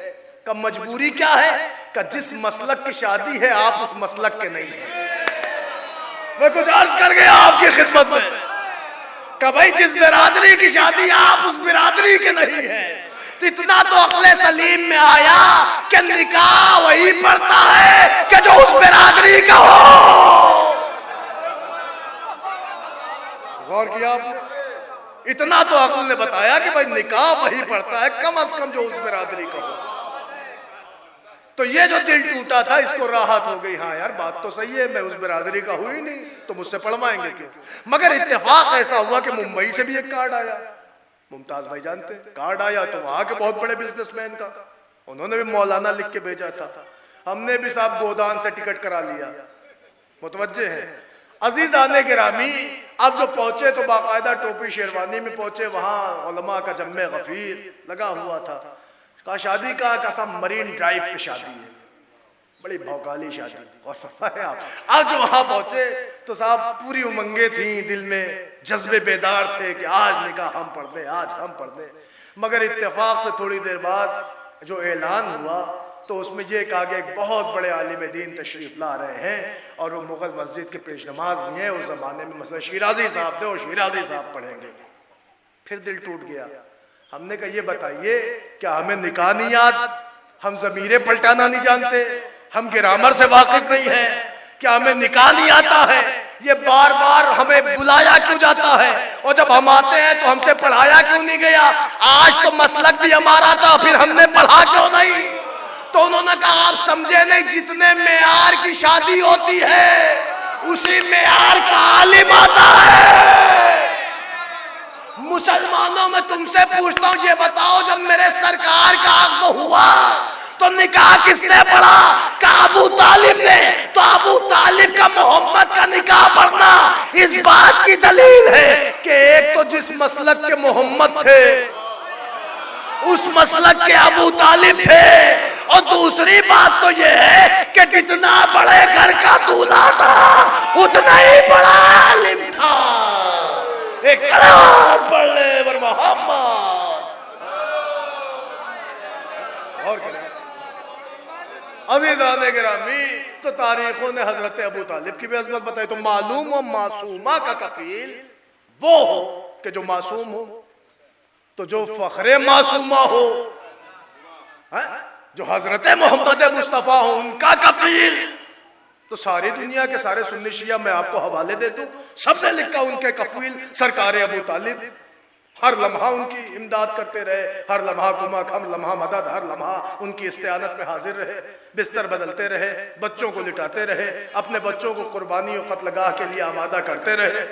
کہ مجبوری کیا ہے؟ کہ جس مسلک کی شادی ہے آپ اس مسلک کے نہیں ہیں۔ میں کچھ عرض کر گیا آپ کی خدمت میں کہ بھائی جس برادری کی شادی آپ اس برادری کے نہیں ہیں۔ اتنا تو عقل سلیم میں آیا کہ نکاح وہی پڑتا ہے کہ جو اس برادری کا ہو۔ غور کیا آپ نے؟ اتنا تو عقل نے بتایا کہ بھائی نکاح وہی پڑتا ہے کم از کم جو اس برادری کا ہو۔ تو یہ جو دل ٹوٹا تھا اس کو راحت ہو گئی، ہاں یار بات تو صحیح ہے، میں اس برادری کا ہوئی نہیں تو مجھ سے پڑھوائیں گے کیوں؟ مگر اتفاق ایسا ہوا کہ ممبئی سے بھی ایک کارڈ آیا، ممتاز بھائی جانتے ہیں کارڈ آیا تو وہاں کے بہت بڑے بزنس مین کا، انہوں نے بھی مولانا لکھ کے بھیجا تھا، ہم نے بھی صاحب گودان سے ٹکٹ کرا لیا۔ متوجہ ہیں عزیزان گرامی، اب جو پہنچے تو باقاعدہ ٹوپی شیروانی میں پہنچے، وہاں علماء کا جمع غفیر لگا ہوا تھا۔ کہا شادی کا قسم مرین ڈرائیو پہ شادی ہے، بڑی بھوکالی شادی۔ اور فرمایا آج جو وہاں پہنچے تو صاحب پوری امنگیں تھیں، دل میں جذبے بیدار تھے کہ آج نکاح ہم پڑھ دیں، آج ہم پڑھ دیں۔ مگر اتفاق سے تھوڑی دیر بعد جو اعلان ہوا تو اس میں یہ کہا گیا ایک بہت بڑے عالم دین تشریف لا رہے ہیں اور وہ مغل مسجد کے پیش نماز بھی ہیں. اس زمانے میں مثلا شیرازی صاحب تھے اور شیرازی صاحب پڑھیں گے. پھر دل ٹوٹ گیا. ہم نے کہا یہ بتائیے کیا ہمیں نکاح نہیں یاد, ہم ضمیریں پلٹانا نہیں جانتے, ہم گرامر سے واقف نہیں ہیں, کیا ہمیں نکاح نہیں آتا ہے, یہ بار بار ہمیں بلایا کیوں جاتا ہے, اور جب ہم آتے ہیں تو ہم سے پڑھایا کیوں نہیں گیا, آج تو مسلک بھی ہمارا تھا پھر ہم نے پڑھا کیوں نہیں. تو انہوں نے کہا آپ سمجھے نہیں, جتنے معیار کی شادی ہوتی ہے اسی معیار کا عالم آتا ہے. مسلمانوں میں تم سے پوچھتا ہوں, یہ بتاؤ جب میرے سرکار کا عقد ہوا تو نکاح کس نے پڑھا؟ کہ ابو طالب نے. تو ابو طالب کا محمد کا نکاح پڑھنا اس بات کی دلیل ہے کہ ایک تو جس مسلک کے محمد تھے اس مسلک کے ابو طالب تھے, اور دوسری بات تو یہ ہے کہ جتنا بڑے گھر کا دولہا تھا اتنا ہی بڑا عالم تھا. ایک سلام پڑھ لے بر محمد. اور کریں عزیزان گرامی, تو تاریخوں نے حضرت ابو طالب کی بھی عظمت بتائی. تو معلوم و معصومہ کا کفیل وہ ہو کہ جو معصوم ہو, تو جو فخر معصومہ ہو, جو حضرت محمد مصطفیٰ ہو, ان کا کفیل تو ساری دنیا کے سارے سنی شیعہ میں آپ کو حوالے دے دوں, سب نے لکھا ان کے کفیل سرکار ابو طالب. ہر لمحہ ان کی امداد کرتے رہے, ہر لمحہ کمک, ہر لمحہ مدد, ہر لمحہ ان کی استعانت میں حاضر رہے, بستر بدلتے رہے, بچوں کو لٹاتے رہے, اپنے بچوں کو قربانی و قتل گاہ کے لیے آمادہ کرتے رہے.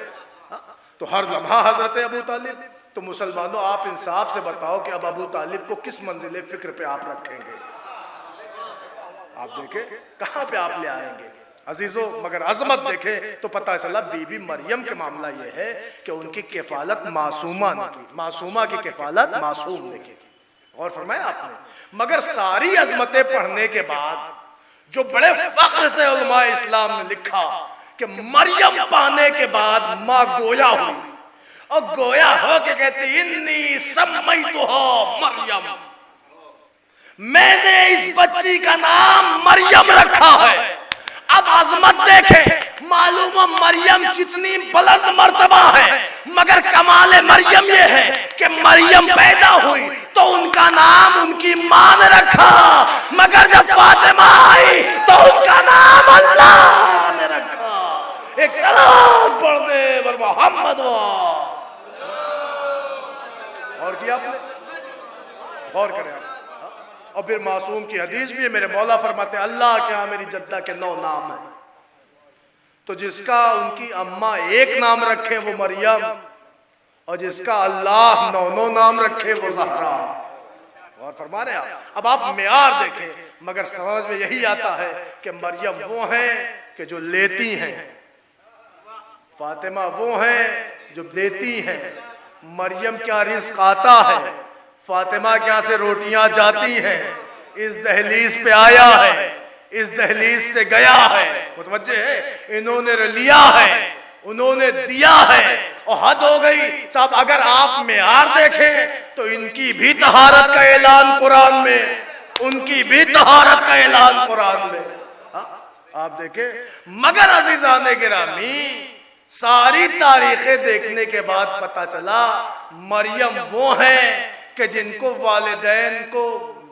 تو ہر لمحہ حضرت ابو طالب. تو مسلمانوں آپ انصاف سے بتاؤ کہ اب ابو طالب کو کس منزل فکر پہ آپ رکھیں گے؟ آپ دیکھیں کہاں پہ آپ لے آئیں گے عزیزو. مگر عظمت دیکھیں تو پتہ چلا بی بی مریم کے معاملہ یہ ہے کہ ان کی کفالت معصومہ نے کی, معصومہ کی کفالت معصوم نے کی. غور فرمایا آپ نے. مگر ساری عظمتیں پڑھنے کے بعد جو بڑے فخر سے علماء اسلام نے لکھا کہ مریم پانے کے بعد ماں گویا ہوئی, اور گویا ہو کے کہتی انی سمیتہا مریم, میں نے اس بچی کا نام مریم رکھا ہے. اب عظمت دیکھیں, معلوم ہے مریم جتنی بلند مرتبہ ہے, مگر کمال مریم یہ ہے کہ مریم پیدا ہوئی تو ان کا نام ان کی ماں نے رکھا, مگر جب فاطمہ آئی تو ان کا نام اللہ نے رکھا. ایک سلام پڑھ دے بر محمد. اور کیا آپ نے غور کریں آپ. اور پھر معصوم کی حدیث بھی ہے, میرے مولا فرماتے ہیں اللہ کے ہاں میری جدہ کے 9 نام ہیں, تو جس کا ان کی اماں ایک نام رکھیں وہ مریم, اور جس کا اللہ 9 نام رکھے وہ زہرا. اور فرما رہے ہیں اب آپ معیار دیکھیں. مگر سمجھ میں یہی آتا ہے کہ مریم وہ ہیں کہ جو لیتی ہیں, فاطمہ وہ ہیں جو دیتی ہیں. مریم کیا رزق آتا ہے, فاطمہ کے یہاں سے روٹیاں جاتی ہیں. اس دہلیز پہ آیا ہے, اس دہلیز سے گیا ہے, متوجہ ہے, انہوں نے لیا ہے, انہوں نے دیا ہے. اور حد ہو گئی صاحب. اگر آپ معیار دیکھیں تو ان کی بھی طہارت کا اعلان قرآن میں, ان کی بھی طہارت کا اعلان قرآن میں آپ دیکھیں. مگر عزیزان گرامی ساری تاریخیں دیکھنے کے بعد پتہ چلا مریم وہ ہیں کہ جن کو والدین کو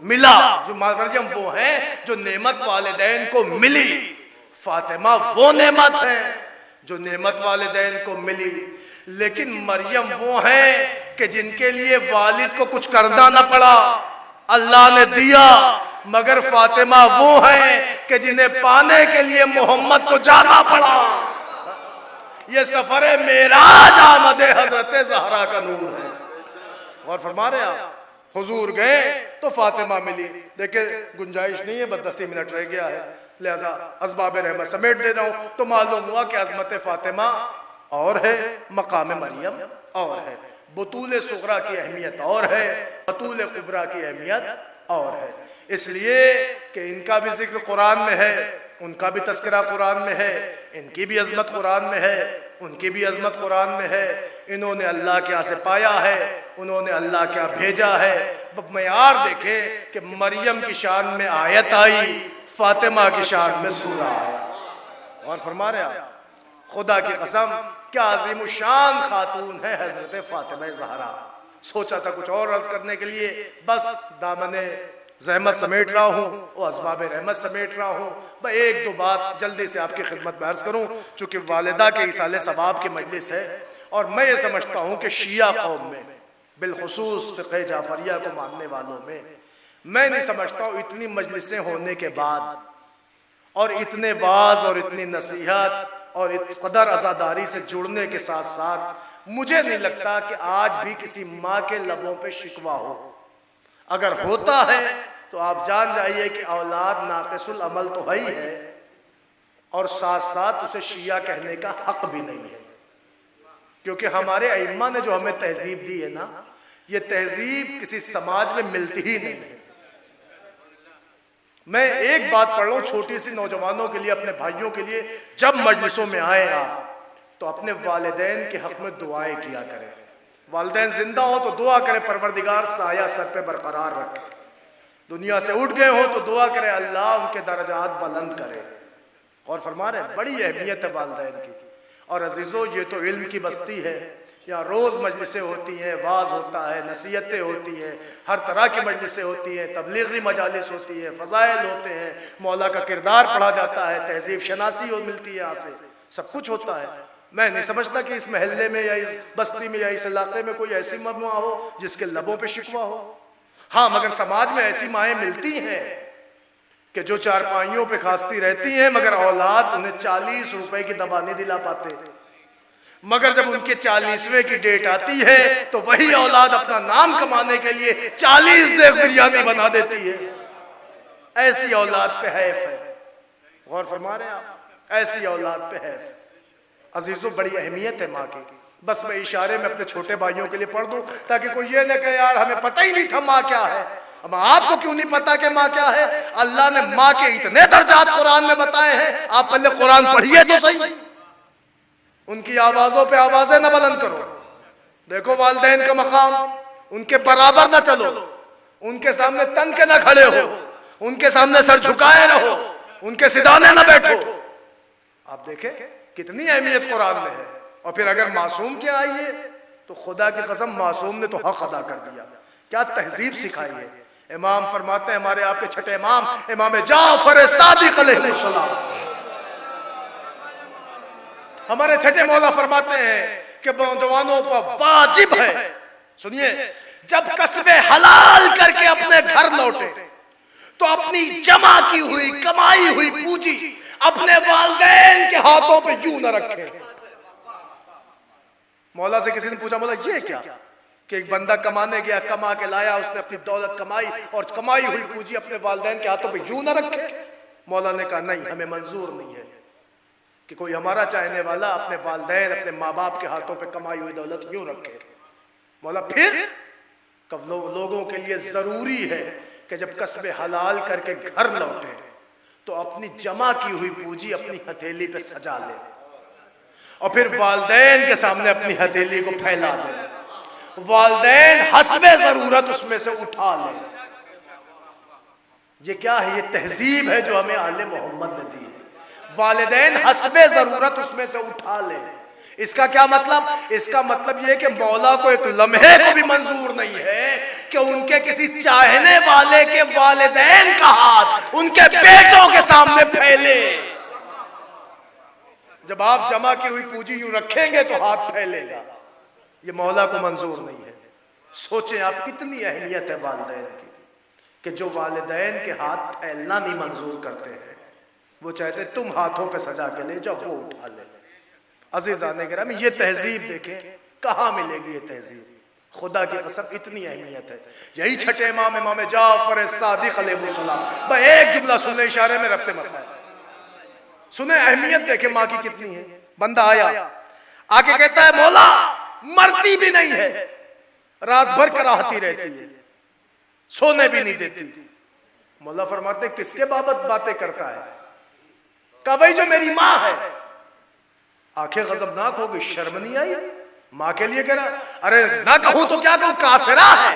ملا, جو مریم وہ ہیں جو نعمت والدین کو ملی. فاطمہ وہ نعمت ہے جو نعمت والدین کو ملی. لیکن مریم وہ ہیں کہ جن کے لیے والد کو کچھ کرنا نہ پڑا, اللہ نے دیا. مگر فاطمہ وہ ہیں کہ جنہیں پانے کے لیے محمد کو جانا پڑا. یہ سفر معراج آمد حضرت زہرا کا نور ہے. اور فرما رہے ہیں آپ, حضور گئے تو فاطمہ ملی. دیکھیں گنجائش نہیں ہے, بس 10 منٹ رہ گیا ہے, لہذا اسباب رحمت سمیٹ دے رہا ہوں. تو معلوم ہوا کہ عظمت فاطمہ اور ہے, مقام مریم اور ہے, بطول صغرا کی اہمیت اور ہے, بطول کبریٰ کی اہمیت اور ہے. اس لیے کہ ان کا بھی ذکر قرآن میں ہے, ان کا بھی تذکرہ قرآن میں ہے, ان کی بھی عظمت قرآن میں ہے, ان کی بھی عظمت قرآن میں ہے. انہوں نے اللہ کے ہاں سے پایا ہے، انہوں نے اللہ کے ہاں بھیجا ہے۔ معیار دیکھیں کہ مریم کی شان میں آیت آئی، فاطمہ کی شان میں سورہ آیا۔ اور فرما رہے آپ خدا کی قسم کیا عظیم الشان خاتون ہے حضرت فاطمہ زہرا۔ سوچا تھا کچھ اور عرض کرنے کے لیے، بس دامن زحمت سمیٹ رہا ہوں اور اسباب رحمت سمیٹ رہا ہوں۔ میں ایک دو بات جلدی سے آپ کی خدمت میں عرض کروں، چونکہ والدہ کے ایصال ثواب کی مجلس ہے، اور میں یہ سمجھتا ہوں کہ شیعہ قوم میں بالخصوص فقہ جعفریہ کو ماننے والوں میں نہیں سمجھتا ہوں اتنی مجلسیں ہونے کے بعد اور اتنے واعظ اور اتنی نصیحت اور اس قدر عزاداری سے جڑنے کے ساتھ ساتھ مجھے نہیں لگتا کہ آج بھی کسی ماں کے لبوں پہ شکوہ ہو۔ اگر ہوتا ہے تو آپ جان جائیے کہ اولاد ناقص العمل تو ہے ہی ہے، اور ساتھ ساتھ اسے شیعہ کہنے کا حق بھی نہیں ہے، کیونکہ ہمارے ائمہ نے جو ہمیں تہذیب دی ہے نا، یہ تہذیب کسی سماج میں ملتی ہی نہیں ہے۔ میں ایک بات پڑھ لوں چھوٹی سی نوجوانوں کے لیے، اپنے بھائیوں کے لیے، جب مجلسوں میں آئے آپ تو اپنے والدین کے حق میں دعائیں کیا کریں۔ والدین زندہ ہو تو دعا کرے پروردگار سایہ سر پہ برقرار رکھے، دنیا سے اٹھ گئے ہو تو دعا کرے اللہ ان کے درجات بلند کرے۔ اور فرما رہے ہیں بڑی اہمیت ہے والدین کی۔ اور عزیزو یہ تو علم کی بستی ہے، یہاں روز مجلسیں ہوتی ہیں، واعظ ہوتا ہے، نصیحتیں ہوتی ہیں، ہر طرح کی مجلسیں ہوتی ہیں، تبلیغی مجالس ہوتی ہیں، فضائل ہوتے ہیں، مولا کا کردار پڑھا جاتا ہے، تہذیب شناسی ملتی ہے، یہاں سے سب کچھ ہوتا ہے۔ میں نہیں سمجھتا کہ اس محلے میں یا اس بستی میں یا اس علاقے میں کوئی ایسی مجموعہ ہو جس کے لبوں پہ شکوہ ہو۔ ہاں مگر سماج میں ایسی مائیں ملتی ہیں کہ جو چارپائیوں پہ کھانستی رہتی ہیں، مگر اولاد انہیں 40 روپے کی دوا نہیں دلا پاتے، مگر جب ان کے 40ویں کی ڈیٹ آتی ہے تو وہی اولاد اپنا نام کمانے کے لیے 40 دیگ بریانی بنا دیتی ہے۔ ایسی اولاد پہ حیف ہے۔ غور فرما رہے ہیں آپ، ایسی اولاد پہ حیف۔ عزیزو بڑی اہمیت ہے ماں کی۔ بس میں اشارے میں اپنے چھوٹے بھائیوں کے لیے پڑھ دوں تاکہ کوئی یہ نہ کہے یار ہمیں پتہ ہی نہیں تھا ماں کیا ہے۔ اب آپ کو کیوں نہیں پتا کہ ماں کیا ہے؟ اللہ نے ماں کے اتنے درجات قرآن میں بتائے ہیں، آپ پہلے قرآن پڑھیے تو صحیح۔ ان کی آوازوں پہ آوازیں نہ بلند کرو، دیکھو والدین کا مقام، ان کے برابر نہ چلو، ان کے سامنے تن کے نہ کھڑے ہو، ان کے سامنے سر جھکائے نہ ہو، ان کے سیدھانے نہ بیٹھو۔ آپ دیکھیں کتنی اہمیت قرآن میں ہے۔ اور پھر اگر معصوم کے آئیے تو خدا کی قسم معصوم نے تو حق ادا کر دیا، کیا تہذیب سکھائی ہے۔ امام فرماتے ہیں ہمارے آپ کے چھٹے امام امام جعفر صادق علیہ السلام، ہمارے چھٹے مولا فرماتے ہیں کہ نوجوانوں پر واجب ہے، سنیے، جب کسب حلال کر کے اپنے گھر لوٹے تو اپنی جمع کی ہوئی کمائی ہوئی پونجی اپنے والدین کے ہاتھوں پہ یوں نہ رکھے۔ مولا سے کسی نے پوچھا مولا یہ کیا؟ کہ ایک بندہ کمانے گیا، کما کے لایا، اس نے اپنی دولت کمائی اور کمائی ہوئی پونجی اپنے والدین کے ہاتھوں پہ یوں نہ رکھے۔ مولا نے کہا نہیں، ہمیں منظور نہیں ہے کہ کوئی ہمارا چاہنے والا اپنے والدین اپنے ماں باپ کے ہاتھوں پہ کمائی ہوئی دولت یوں رکھے۔ مولا پھر کب لوگوں کے لیے ضروری ہے کہ جب کسب حلال کر کے گھر لوٹے تو اپنی جمع کی ہوئی پونجی اپنی ہتھیلی پہ سجا لے اور پھر والدین کے سامنے اپنی ہتھیلی کو پھیلا دے، والدین حسب ضرورت اس میں سے اٹھا لے۔ یہ کیا ہے؟ یہ تہذیب ہے جو ہمیں آل محمد نے دی ہے۔ والدین حسب ضرورت اس میں سے اٹھا لے۔ اس کا کیا مطلب؟ اس کا مطلب یہ کہ مولا کو ایک لمحے کو بھی منظور نہیں ہے کہ ان کے کسی چاہنے والے کے والدین کا ہاتھ ان کے بیٹوں کے سامنے پھیلے۔ جب آپ جمع کی ہوئی پونجی یوں رکھیں گے تو ہاتھ پھیلے گا، یہ مولا کو منظور نہیں ہے۔ سوچیں آپ کتنی اہمیت ہے والدین کی کہ جو والدین کے ہاتھ پھیلنا نہیں منظور کرتے ہیں، وہ چاہتے تم ہاتھوں پہ سجا کے لے جاؤ، وہ اٹھا لے۔ عزیزان گرامی یہ تہذیب دیکھیں کہاں ملے گی، یہ تہذیب خدا کی قسم اتنی اہمیت ہے۔ یہی چھٹے امام امام جعفر صادق علیہ السلام، میں ایک جملہ سننے اشارے میں ربط مسائل سنیں، اہمیت دیکھیں ماں کی کتنی ہے۔ بندہ آیا آکے کہتا ہے مولا مرتی بھی نہیں ہے، رات بھر کراہتی رہتی ہے، سونے بھی نہیں دیتی۔ مولا فرماتے کس کے بابت باتیں کرتا ہے؟ کہا وہی جو میری ماں ہے۔ آنکھیں غضبناک ہو گئی، شرم نہیں آئی؟ ماں کے لیے کہہ رہا، ارے نہ کہوں تو کیا کہوں، کافرہ ہے.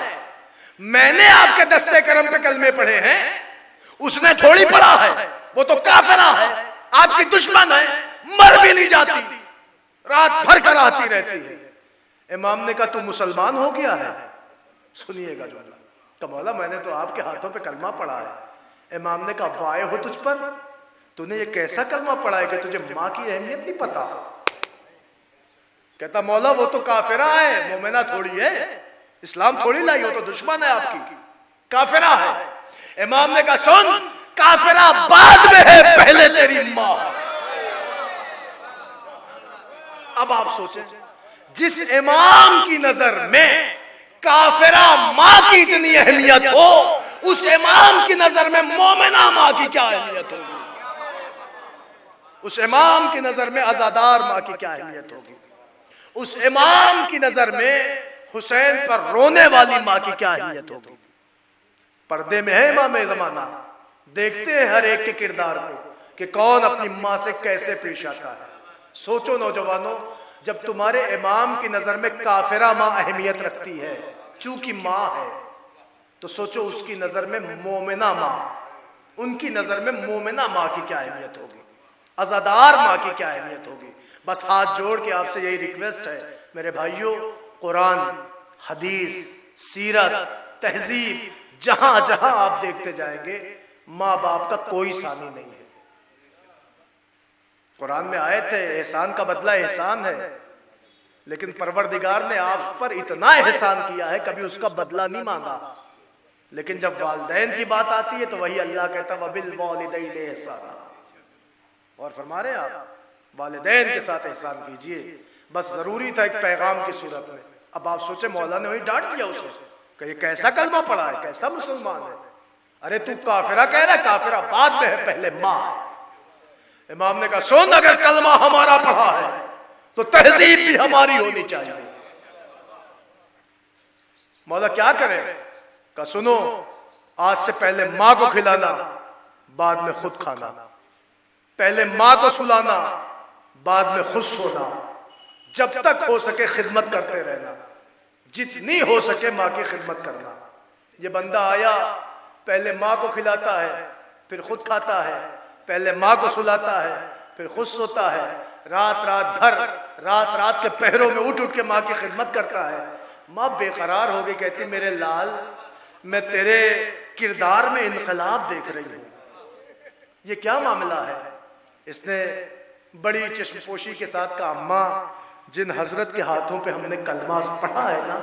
میں نے آپ کے دستے کرم پہ کلمے پڑھے ہیں، اس نے تھوڑی پڑھا ہے، وہ تو کافرہ ہے، آپ کی دشمن ہے، مر بھی نہیں جاتی، رات بھر کراتی رہتی ہے. امام نے کہا تو مسلمان ہو گیا ہے. سنیے گا جملہ کہ مولا میں نے تو آپ کے ہاتھوں پہ کلمہ پڑھا ہے. امام نے کہا وائے ہو تجھ پر، تو نے یہ کیسا کلمہ پڑھا ہے کہ تجھے ماں کی اہمیت نہیں پتا. کہتا مولا وہ تو کافرہ ہے، مومنہ تھوڑی ہے، اسلام تھوڑی لائی، ہو تو دشمن ہے آپ کی، کافرہ ہے. امام نے کہا سن، کافرہ بعد میں ہے، پہلے تیری ماں. اب آپ سوچیں، جس امام کی نظر میں کافرہ ماں کی اتنی اہمیت ہو، اس امام کی نظر میں مومنہ ماں کی کیا اہمیت ہوگی؟ اس امام کی نظر میں عزادار ماں کی کیا اہمیت ہوگی؟ اس امام کی نظر میں حسین پر رونے والی ماں کی کیا اہمیت ہوگی؟ پردے میں ہے امام زمانہ، دیکھتے ہیں ہر ایک کے کردار کو کہ کون اپنی ماں سے کیسے پیش آتا ہے. سوچو نوجوانوں، جب تمہارے امام کی نظر میں کافرہ ماں اہمیت رکھتی ہے چونکہ ماں ہے، تو سوچو اس کی نظر میں مومنہ ماں، ان کی نظر میں مومنہ ماں کی کیا اہمیت ہوگی، عزادار ماں کی کیا اہمیت ہوگی. بس ہاتھ جوڑ کے آپ سے یہی ریکویسٹ ہے میرے بھائیوں، قرآن، حدیث، سیرت، تہذیب، جہاں جہاں آپ دیکھتے جائیں گے ماں باپ کا کوئی ثانی نہیں ہے. قرآن میں آیت ہے احسان کا بدلہ احسان ہے، لیکن پروردگار نے آپ پر اتنا احسان کیا ہے کبھی اس کا بدلہ نہیں مانگا. لیکن جب والدین کی بات آتی ہے تو وہی اللہ کہتا وَبِالْوَالِدَيْنِ احسانا، اور فرما رہے ہیں آپ والدین کے ساتھ احسان کیجئے. بس ضروری تھا ایک پیغام کی صورت میں. اب آپ سوچیں مولا نے وہی ڈانٹ دیا اسے کہ یہ کیسا کلمہ پڑھا ہے، کیسا مسلمان ہے. ارے تو کافرہ کہہ رہا ہے، کافرہ بعد میں ہے، پہلے ماں ہے. امام نے کہا سن، اگر کلمہ ہمارا پڑھا ہے تو تہذیب بھی ہماری ہونی چاہیے. مولا کیا کریں؟ کہا سنو، آج سے پہلے ماں کو کھلانا، بعد میں خود کھانا. پہلے ماں کو سلانا، بعد میں خود سونا. جب تک ہو سکے خدمت کرتے رہنا، جتنی ہو سکے ماں کی خدمت کرنا. یہ بندہ آیا، پہلے ماں کو کھلاتا ہے، پھر خود کھاتا ہے، پہلے ماں کو سلاتا ہے، پھر خود سوتا ہے، رات رات کے پہروں میں اٹھ کے ماں کی خدمت کرتا ہے. ماں بے قرار ہو گئی، کہتی میرے لال میں تیرے کردار میں انقلاب دیکھ رہی ہوں، یہ کیا معاملہ ہے؟ اس نے بڑی چشم پوشی کے ساتھ کہا ماں، جن حضرت کے ہاتھوں پہ ہم نے کلمہ پڑھا ہے نا،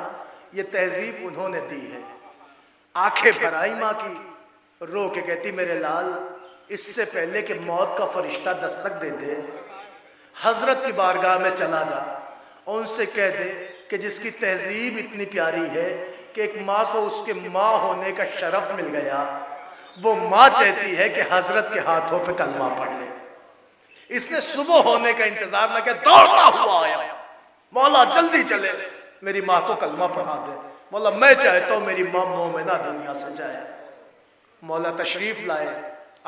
یہ تہذیب انہوں نے دی ہے. آنکھیں بھر آئی ماں کی، رو کے کہتی میرے لال اس سے پہلے کہ موت کا فرشتہ دستک دے دے، حضرت کی بارگاہ میں چلا جا اور ان سے کہہ دے کہ جس کی تہذیب اتنی پیاری ہے کہ ایک ماں کو اس کے ماں ہونے کا شرف مل گیا، وہ ماں چاہتی ہے کہ حضرت کے ہاتھوں پہ کلمہ پڑھ لے. اس نے صبح ہونے کا انتظار نہ کیا، دوڑتا ہوا آیا، مولا جلدی چلے، میری ماں کو کلمہ پڑھا دے. مولا میں چاہتا ہوں میری ماں مومنہ دنیا سے جائے. مولا تشریف لائے،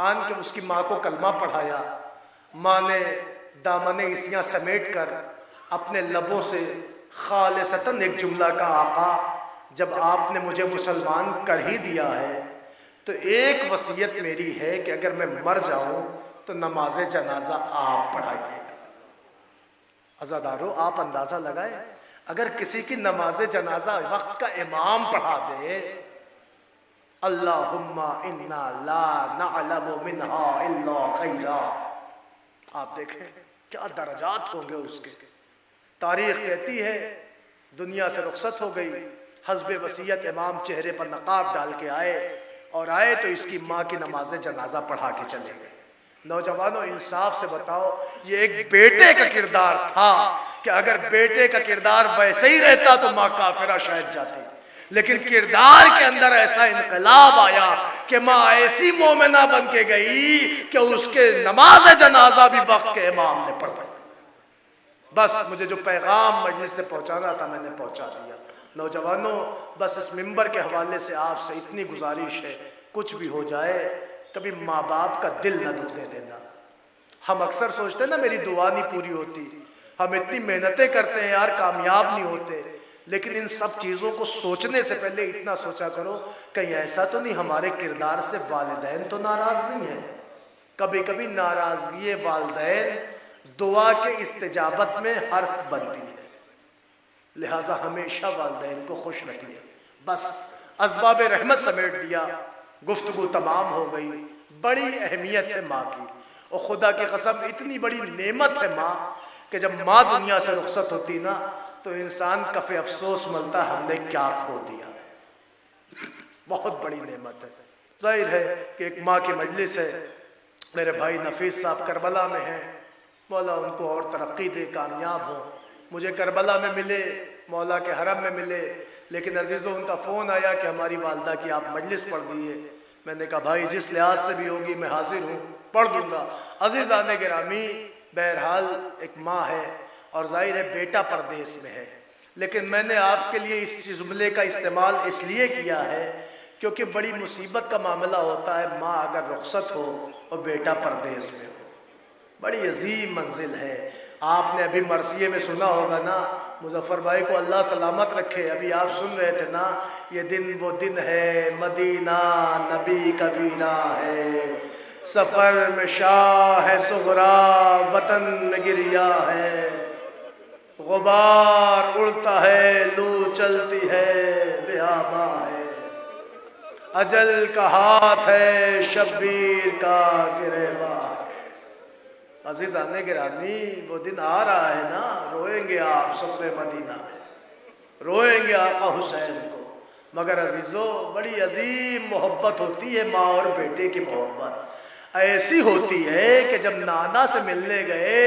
آن کے اس کی ماں کو کلمہ پڑھایا. ماں نے دامن عیسیاں سمیٹ کر اپنے لبوں سے خالصتاً ایک جملہ کا آقا جب آپ نے مجھے مسلمان کر ہی دیا ہے تو ایک وصیت میری ہے کہ اگر میں مر جاؤں تو نماز جنازہ آپ پڑھائیے گا. عزادارو آپ اندازہ لگائیں، اگر کسی کی نماز جنازہ وقت کا امام پڑھا دے، اللہم انا لا نعلم منہا الا خیرا، آپ دیکھیں کیا درجات ہوں گے اس کے. تاریخ کہتی ہے دنیا سے رخصت ہو گئی، حسب وصیت امام چہرے پر نقاب ڈال کے آئے، اور آئے تو اس کی ماں کی نماز جنازہ پڑھا کے چلے گئے. نوجوانوں انصاف سے بتاؤ، یہ ایک بیٹے کا کردار تھا کہ اگر بیٹے کا کردار ویسے ہی رہتا تو ماں کافرہ شاید جاتی، لیکن کردار کے اندر ایسا انقلاب آیا کہ ماں ایسی مومنہ بن کے گئی کہ اس کے نماز جنازہ بھی وقت کے امام نے پڑھائی. بس مجھے جو پیغام مجلس سے پہنچانا تھا میں نے پہنچا دیا. نوجوانوں بس اس منبر کے حوالے سے آپ سے اتنی گزارش ہے، کچھ بھی ہو جائے کبھی ماں باپ کا دل نہ دکھنے دینا. ہم اکثر سوچتے ہیں نا میری دعا نہیں پوری ہوتی، ہم اتنی محنتیں کرتے ہیں یار، کامیاب نہیں ہوتے، لیکن ان سب چیزوں کو سوچنے سے پہلے اتنا سوچا کرو کہیں ایسا تو نہیں ہمارے کردار سے والدین تو ناراض نہیں ہیں۔ کبھی کبھی ناراضگی والدین دعا کے استجابت میں حرف بنتی ہے، لہٰذا ہمیشہ والدین کو خوش رکھیے۔ بس اسباب رحمت سمیٹ دیا، گفتگو تمام ہو گئی۔ بڑی اہمیت ہے ماں کی، اور خدا کی قسم اتنی بڑی نعمت ہے ماں کہ جب ماں دنیا سے رخصت ہوتی نا تو انسان کف افسوس ملتا ہم نے کیا کھو دیا۔ بہت بڑی نعمت ہے۔ ظاہر ہے کہ ایک ماں کی مجلس ہے، میرے بھائی نفیس صاحب کربلا میں ہیں، مولا ان کو اور ترقی دے، کامیاب ہوں۔ مجھے کربلا میں ملے، مولا کے حرم میں ملے، لیکن عزیزوں ان کا فون آیا کہ ہماری والدہ کی آپ مجلس پڑھ دیئے۔ میں نے کہا بھائی جس لحاظ سے بھی ہوگی میں حاضر ہوں، پڑھ دوں گا۔ عزیزان گرامی، بہرحال ایک ماں ہے اور ظاہر ہے بیٹا پردیس میں ہے، لیکن میں نے آپ کے لیے اس جملے کا استعمال اس لیے کیا ہے کیونکہ بڑی مصیبت کا معاملہ ہوتا ہے ماں اگر رخصت ہو اور بیٹا پردیس میں ہو، بڑی عظیم منزل ہے۔ آپ نے ابھی مرثیے میں سنا ہوگا نا، مظفر بھائی کو اللہ سلامت رکھے، ابھی آپ سن رہے تھے نا، یہ دن وہ دن ہے مدینہ نبی کا ویرا ہے، سفر میں شاہ ہے صغرا وطن میں گریا ہے، غبار اڑتا ہے لو چلتی ہے بیاباں ہے، اجل کا ہاتھ ہے شبیر کا گریباں ہے۔ عزیزان گرامی، وہ دن آ رہا ہے نا، روئیں گے آپ سفر مدینہ میں، روئیں گے آقا حسین کو، مگر عزیزو بڑی عظیم محبت ہوتی ہے ماں اور بیٹے کی محبت، ایسی ہوتی ہے کہ جب نانا سے ملنے گئے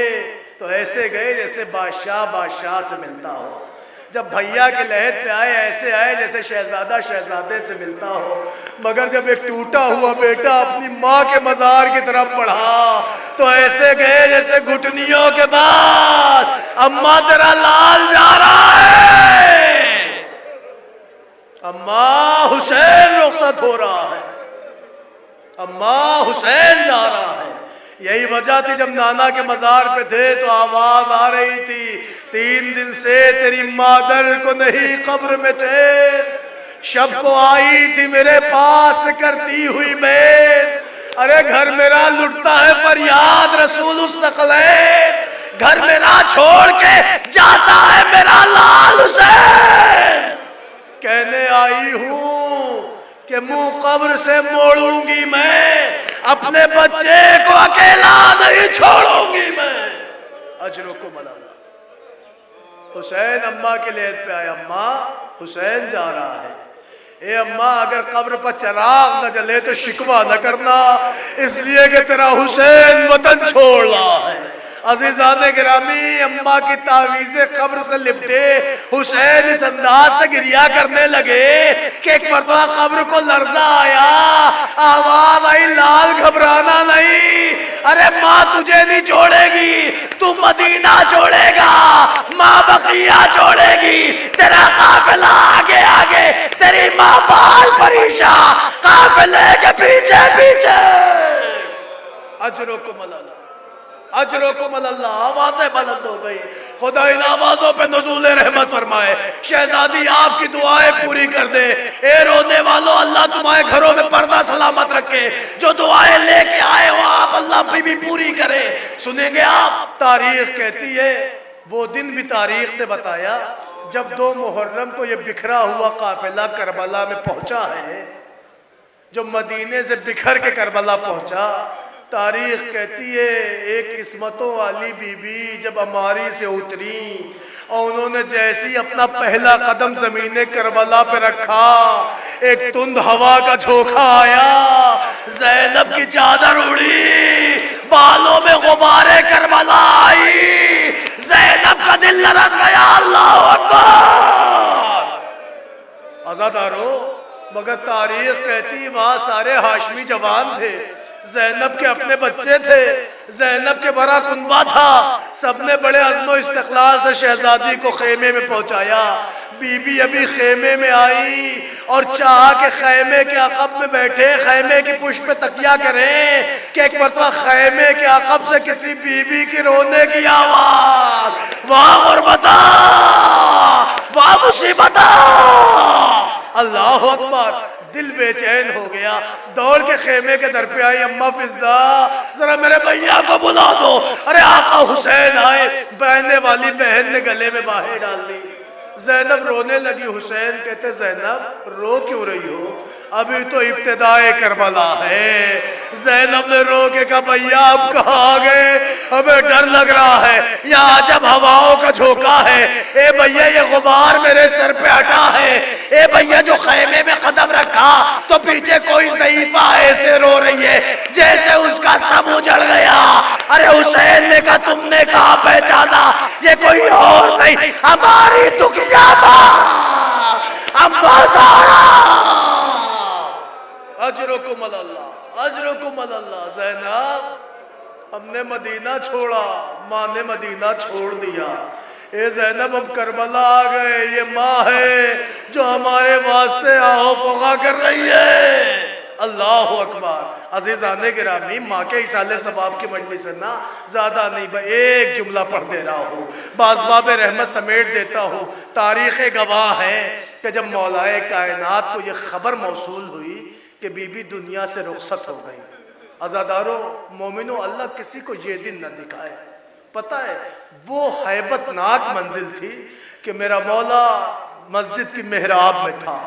تو ایسے گئے جیسے بادشاہ سے ملتا ہو، جب بھیا کے لحد پہ آئے ایسے آئے جیسے شہزادہ شہزادے سے ملتا ہو، مگر جب ایک ٹوٹا ہوا بیٹا اپنی ماں کے مزار کی طرف بڑھا تو ایسے گئے جیسے گھٹنیوں کے بعد اماں تیرا لال جا رہا ہے، اماں حسین رخصت ہو رہا ہے، اماں حسین جا رہا ہے۔ یہی وجہ تھی جب نانا کے مزار پہ تھے تو آواز آ رہی تھی 3 دن سے تیری مادر کو نہیں قبر میں چین، شب کو آئی تھی میرے پاس کرتی ہوئی بید، ارے گھر میرا لٹتا ہے فریاد رسول الثقلین، گھر میرا چھوڑ کے جاتا ہے میرا لال حسین، کہنے آئی ہوں کہ منہ قبر سے موڑوں گی میں، اپنے بچے کو اکیلا نہیں چھوڑوں گی میں۔ اجرکم اللہ۔ حسین اماں کے لیے پہ آئے، اماں حسین جا رہا ہے، اے اماں اگر قبر پر چراغ نہ جلے تو شکوہ نہ کرنا، اس لیے کہ تیرا حسین وطن چھوڑ رہا ہے۔ عزیزان گرامی، اماں کی تعویذ قبر سے لپٹے حسین اس انداز سے گریا کرنے لگے کہ ایک مرتبہ قبر کو لرزہ آیا، آواز آئی لال گھبرانا نہیں، ارے ماں تجھے نہیں چھوڑے گی، تو مدینہ چھوڑے گا، ماں بقیہ چھوڑے گی، تیرا قافلہ آگے آگے، تیری ماں بال فریشہ قافلے کے پیچھے پیچھے۔ اجرکم اللہ، اجرکم اللہ۔ آوازیں بلند ہو گئی، خدا ان آوازوں پہ نزول رحمت فرمائے، شہزادی آپ کی دعائیں پوری کر دے، اے رونے والوں اللہ تمہارے گھروں میں پردہ سلامت رکھے، جو دعائیں لے کے آئے ہو آپ اللہ بھی پوری کرے۔ سنیں گے آپ، تاریخ کہتی ہے، وہ دن بھی تاریخ نے بتایا جب 2 محرم کو یہ بکھرا ہوا قافلہ کربلا میں پہنچا ہے، جو مدینے سے بکھر کے کربلا پہنچا، تاریخ کہتی ہے ایک قسمتوں والی بی بی جب اماری سے اتری اور انہوں نے جیسی اپنا پہلا قدم زمین کربلا پہ رکھا، ایک تند ہوا کا جھونکا آیا، زینب کی چادر اڑی، بالوں میں غبار کربلا آئی، زینب کا دل لرز گیا، اللہ اکبر۔ عزادارو، مگر تاریخ کہتی وہاں سارے ہاشمی جوان تھے، زینب کے اپنے بچے تھے، زینب کے بڑا کنبہ تھا، سب نے بڑے عزم و استقلال سے شہزادی کو خیمے میں پہنچایا۔ بی بی ابھی خیمے میں آئی اور چاہا کہ خیمے کے عقب میں بیٹھے خیمے کی پشت پہ تکیہ کریں کہ ایک مرتبہ خیمے کے عقب سے کسی بی بی کی رونے کی آواز، واہ غربتا، واہ مصیبتا، اللہ اکبر۔ دل بے چین ہو گیا، دوڑ کے خیمے کے در پہ آئی، اماں فضا ذرا میرے بھیا کو بلا دو۔ ارے آقا حسین آئے، بہنے والی بہن نے گلے میں باہیں ڈال دی۔ زینب رونے لگی، حسین کہتے زینب رو کیوں رہی ہو؟ ابھی تو ابتدائے کربلا ہے۔ زینب نے رو کے کہا بھیا آپ کہاں آ گئے؟ ہمیں ڈر لگ رہا ہے، یہاں جب ہواؤں کا جھونکا ہے، اے بھیا یہ غبار میرے سر پہ ہٹا ہے، اے بھیا جو خیمے میں قدم رکھا تو پیچھے کوئی ضعیفہ ایسے رو رہی ہے جیسے اس کا سب اجڑ گیا۔ ارے حسین نے کہا تم نے کہا پہچانا؟ یہ کوئی اور نہیں، ہماری دکھیا ماں اماں زہرا۔ اجرکم اللہ، اجرکم اللہ۔ زینب ہم نے مدینہ چھوڑا، ماں نے مدینہ چھوڑ دیا۔ اے زینب ہم کربلا آ گئے، یہ ماں ہے جو ہمارے واسطے آہو فغا کر رہی ہے۔ اللہ اکبر۔ عزیزان گرامی، ماں کے اصالِ ثواب کی مجلس ہے نا، زیادہ نہیں، ایک جملہ پڑھ دے رہا ہوں، باسباب رحمت سمیٹ دیتا ہوں۔ تاریخ گواہ ہے کہ جب مولائے کائنات کو یہ خبر موصول ہوئی کہ بی بی دنیا سے رخصت ہو گئی، عزادارو مومنو، اللہ کسی کو یہ دن نہ دکھائے۔ پتہ ہے وہ ہیبت ناک منزل تھی کہ میرا مولا مسجد کی محراب میں تھا،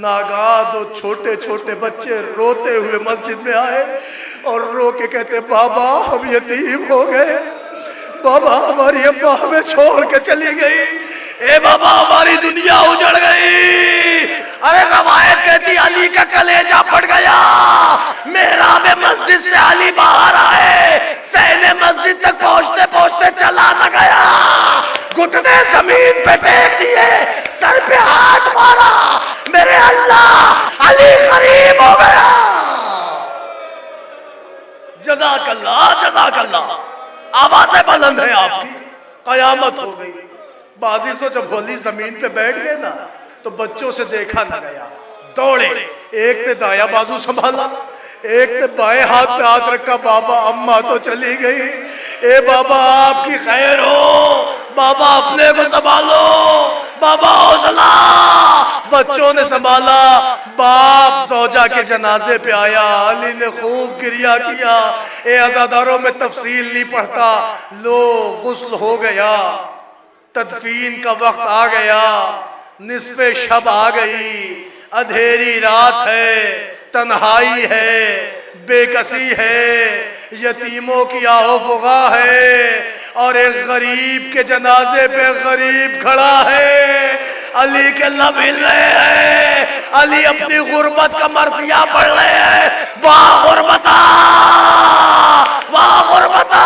ناگہاں دو چھوٹے چھوٹے بچے روتے ہوئے مسجد میں آئے اور رو کے کہتے بابا ہم یتیم ہو گئے، بابا ہماری اماں ہمیں چھوڑ کے چلی گئی، اے بابا ہماری دنیا اجڑ گئی۔ ارے روایت کہتی علی کا کلیجہ پھٹ گیا، محراب مسجد سے علی باہر آئے، صحن مسجد تک پہنچتے پہنچتے چلا نہ گیا، گھٹنے زمین پہ ٹیک دیے، سر پہ ہاتھ مارا، میرے اللہ علی قریب ہو گیا۔ جزاک اللہ، جزاک اللہ۔ آوازیں بلند ہیں آپ کی، قیامت ہو گئی۔ بازی سو جب ہولی زمین پہ بیٹھ گئے نا تو بچوں سے دیکھا نہ گیا، دوڑے، ایک نے دایاں بازو سنبھالا، ایک نے بائیں ہاتھ پہ ہاتھ رکھا، بابا اماں تو چلی گئی، اے بابا آپ کی خیر ہو، بابا اپنے کو سنبھالو، بابا حوصلہ۔ بچوں نے سنبھالا، باپ زوجہ کے جنازے پہ آیا، علی نے خوب گریہ کیا۔ اے عزاداروں میں تفصیل نہیں پڑھتا، لو غسل ہو گیا، تدفین کا وقت آ گیا، نصف شب آ گئی، اندھیری رات ہے، تنہائی ہے، بے کسی ہے، یتیموں کی آہو فغا ہے، اور ایک غریب کے جنازے پہ غریب کھڑا ہے، علی کے لب ہل رہے ہیں، علی اپنی غربت کا مرثیہ پڑھ رہے ہیں، واہ غربتا، واہ غربتا،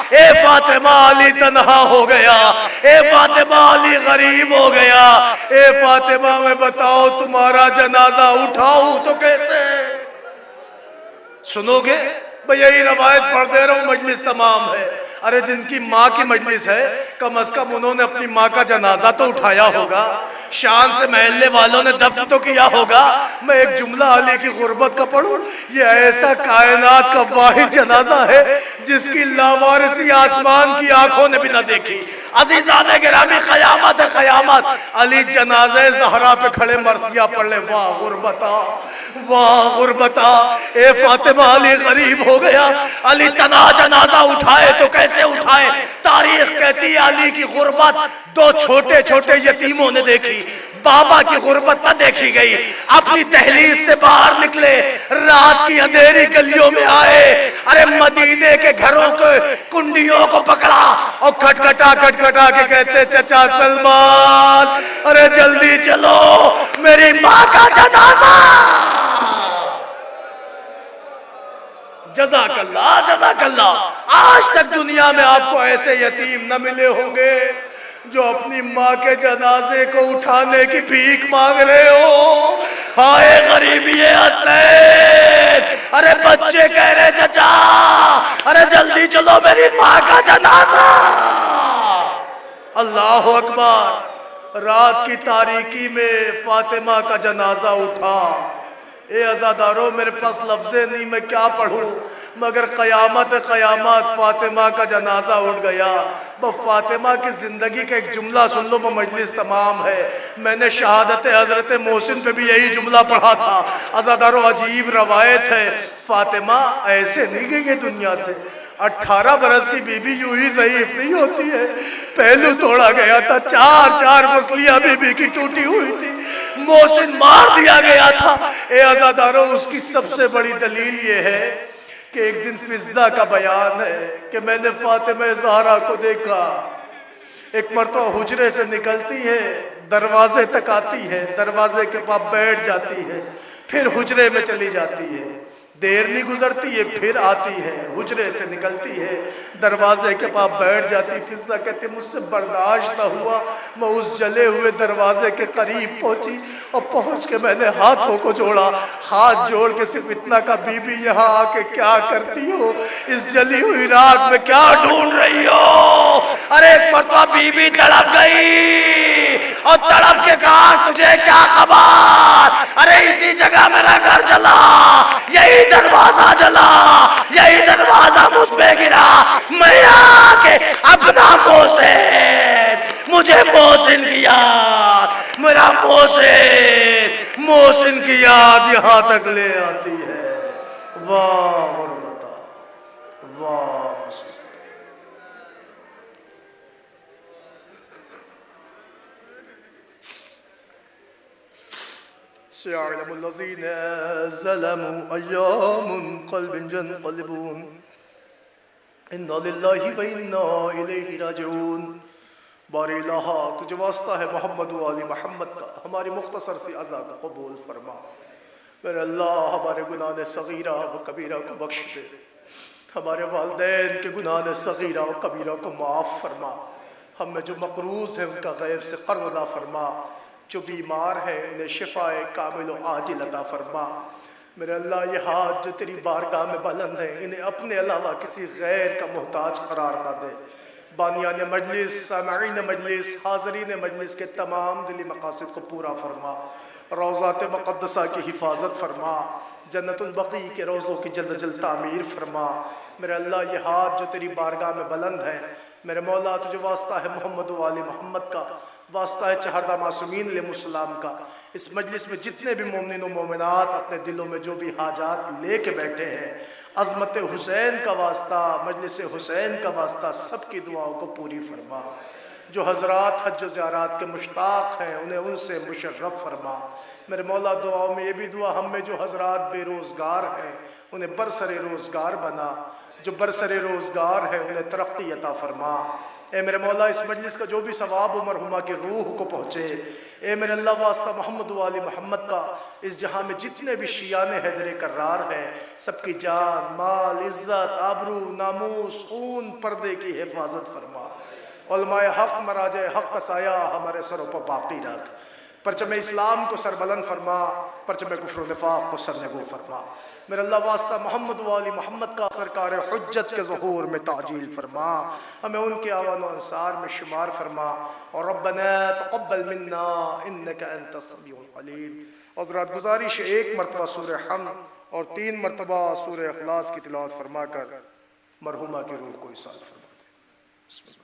اے فاطمہ علی تنہا ہو گیا، اے فاطمہ علی غریب ہو گیا، اے فاطمہ میں بتاؤ تمہارا جنازہ اٹھاؤں تو کیسے؟ سنو گے؟ بھئی یہی روایت پڑھ دے رہا ہوں، مجلس تمام ہے۔ ارے جن کی ماں کی مجلس ہے کم از کم انہوں نے اپنی ماں کا جنازہ تو اٹھایا ہوگا، شان سے محلے والوں نے دفن تو کیا ہوگا۔ میں ایک جملہ علی کی غربت کا پڑھوں، یہ ایسا کائنات کا واحد جنازہ ہے جس کی لاوارثی آسمان کی آنکھوں نے بھی نہ دیکھی۔ عزیزان گرامی، قیامت ہے قیامت، علی جنازہ زہرا پہ کھڑے مرثیہ پڑھ لے، واہ غربتا، واہ غربتا، اے فاطمہ علی غریب ہو گیا، علی تنہا جنازہ اٹھائے تو کیسے اٹھائے؟ تاریخ کہتی ہے علی کی غربت دو چھوٹے چھوٹے یتیموں نے دیکھی، بابا کی غربت نہ دیکھی گئی۔ اپنی دہلیز سے باہر نکلے، رات کی اندھیری گلیوں میں آئے، ارے مدینے کے گھروں کے کنڈیوں کو پکڑا اور کھٹکھٹا کھٹکھٹا کے کہتے چچا سلمان ارے جلدی چلو میری ماں کا جنازہ۔ جزاک اللہ، جزاک اللہ۔ آج تک دنیا میں آپ کو ایسے یتیم نہ ملے ہوں گے جو اپنی ماں کے جنازے کو اٹھانے کی بھیک مانگ رہے ہو۔ ہائے غریبی حسنین، ارے بچے کہہ رہے چچا ارے جلدی چلو میری ماں کا جنازہ۔ اللہ اکبر۔ رات کی تاریکی میں فاطمہ کا جنازہ اٹھا۔ اے عزاداروں، میرے پاس لفظیں نہیں، میں کیا پڑھوں، مگر قیامت قیامت فاطمہ کا جنازہ اٹھ گیا۔ وہ فاطمہ کی زندگی کا ایک جملہ سن لو، وہ مجلس تمام ہے۔ میں نے شہادت حضرت محسن پہ بھی یہی جملہ پڑھا تھا۔ عزادارو عجیب روایت ہے، فاطمہ ایسے نہیں گئی ہے دنیا سے۔ 18 برس کی بی بی یوں ہی ضعیف نہیں ہوتی ہے، پہلو توڑا گیا تھا، 4 مسلیاں بی بی کی ٹوٹی ہوئی تھی، محسن مار دیا گیا تھا۔ اے عزادارو، اس کی سب سے بڑی دلیل یہ ہے کہ ایک دن فضہ کا بیان ہے کہ میں نے فاطمہ زہرا کو دیکھا، ایک مرتبہ حجرے سے نکلتی ہے، دروازے تک آتی ہے، دروازے کے پاس بیٹھ جاتی ہے، پھر حجرے میں چلی جاتی ہے، دیر نہیں گزرتی ہے، پھر آتی ہے، حجرے سے نکلتی ہے، دروازے کے پاس بیٹھ جاتی۔ فضہ کہتی مجھ سے برداشت نہ ہوا، میں اس جلے ہوئے دروازے کے قریب پہنچی اور پہنچ کے میں نے ہاتھوں کو جوڑا، ہاتھ جوڑ کے صرف اتنا کہا بی بی یہاں آ کے کیا کرتی ہو، اس جلی ہوئی رات میں کیا ڈھونڈ رہی ہو؟ ارے ایک مرتبہ بی بی تڑپ گئی اور تڑپ کے کہا تجھے کیا خبر؟ ارے اسی جگہ میرا گھر جلا، یہی دروازہ جلا، یہی دروازہ مجھ پہ گرا، میں آ کے اپنا محسن، مجھے محسن کی یاد، میرا محسن کی یاد یہاں تک لے آتی ہے۔ واہ غربتا، واہ مسلم۔ سيعلم الذين ظلموا أيام قلب ينقلبون إنا لله وإنا إليه راجعون۔ باری الہ تجھے واسطہ ہے محمد و آل محمد کا، ہماری مختصر سی عزا کو قبول فرما۔ میرے اللہ ہمارے گناہ صغیرہ و کبیرہ کو بخش دے، ہمارے والدین کے گناہ صغیرہ و کبیرہ کو معاف فرما، ہم میں جو مقروض ہیں ان کا غیب سے قرض ادا فرما، جو بیمار ہیں انہیں شفاء کامل و عاجل عطا فرما۔ میرے اللہ یہ ہاتھ جو تیری بارگاہ میں بلند ہیں انہیں اپنے علاوہ کسی غیر کا محتاج قرار نہ دے۔ بانیان مجلس، سامعین مجلس، حاضرین مجلس کے تمام دلی مقاصد کو پورا فرما، روضات مقدسہ کی حفاظت فرما، جنت البقیع کے روضوں کی جلد جلد تعمیر فرما۔ میرے اللہ یہ ہاتھ جو تیری بارگاہ میں بلند ہیں، میرے مولا تجھے واسطہ ہے محمد و آل محمد کا، واسطہ ہے چہردہ معصومین علیہ السلام کا، اس مجلس میں جتنے بھی مومنین و مومنات اپنے دلوں میں جو بھی حاجات لے کے بیٹھے ہیں، عظمت حسین کا واسطہ، مجلس حسین کا واسطہ، سب کی دعاؤں کو پوری فرما۔ جو حضرات حج و زیارات کے مشتاق ہیں انہیں ان سے مشرف فرما۔ میرے مولا دعاؤں میں یہ بھی دعا ہم میں جو حضرات بے روزگار ہیں انہیں برسر روزگار بنا، جو برسر روزگار ہیں انہیں ترقی عطا فرما۔ اے میرے مولا اس مجلس کا جو بھی ثواب و مرحومہ کی روح کو پہنچے۔ اے میرے اللہ واسطہ محمد و آل محمد کا، اس جہاں میں جتنے بھی شیعان حیدر کرار ہیں سب کی جان، مال، عزت، آبرو، ناموس، خون، پردے کی حفاظت فرما۔ علماء حق، مراجع حق کا سایہ ہمارے سروں پر باقی رکھ۔ پرچم اسلام کو سربلند فرما، پرچم کفر و نفاق کو سرنگو فرما۔ میرے اللہ واسطہ محمد و آل محمد کا سرکار حجت کے ظہور میں تعجیل فرما، ہمیں ان کے آوان و انصار میں شمار فرما۔ اور ربنا تقبل منا انک انت السمیع العلیم۔ حضرات گزارش ایک مرتبہ سورہ حمد اور 3 مرتبہ سورہ اخلاص کی تلاوت فرما کر مرحومہ کی روح کو ایصال فرما دیں۔ بسم اللہ۔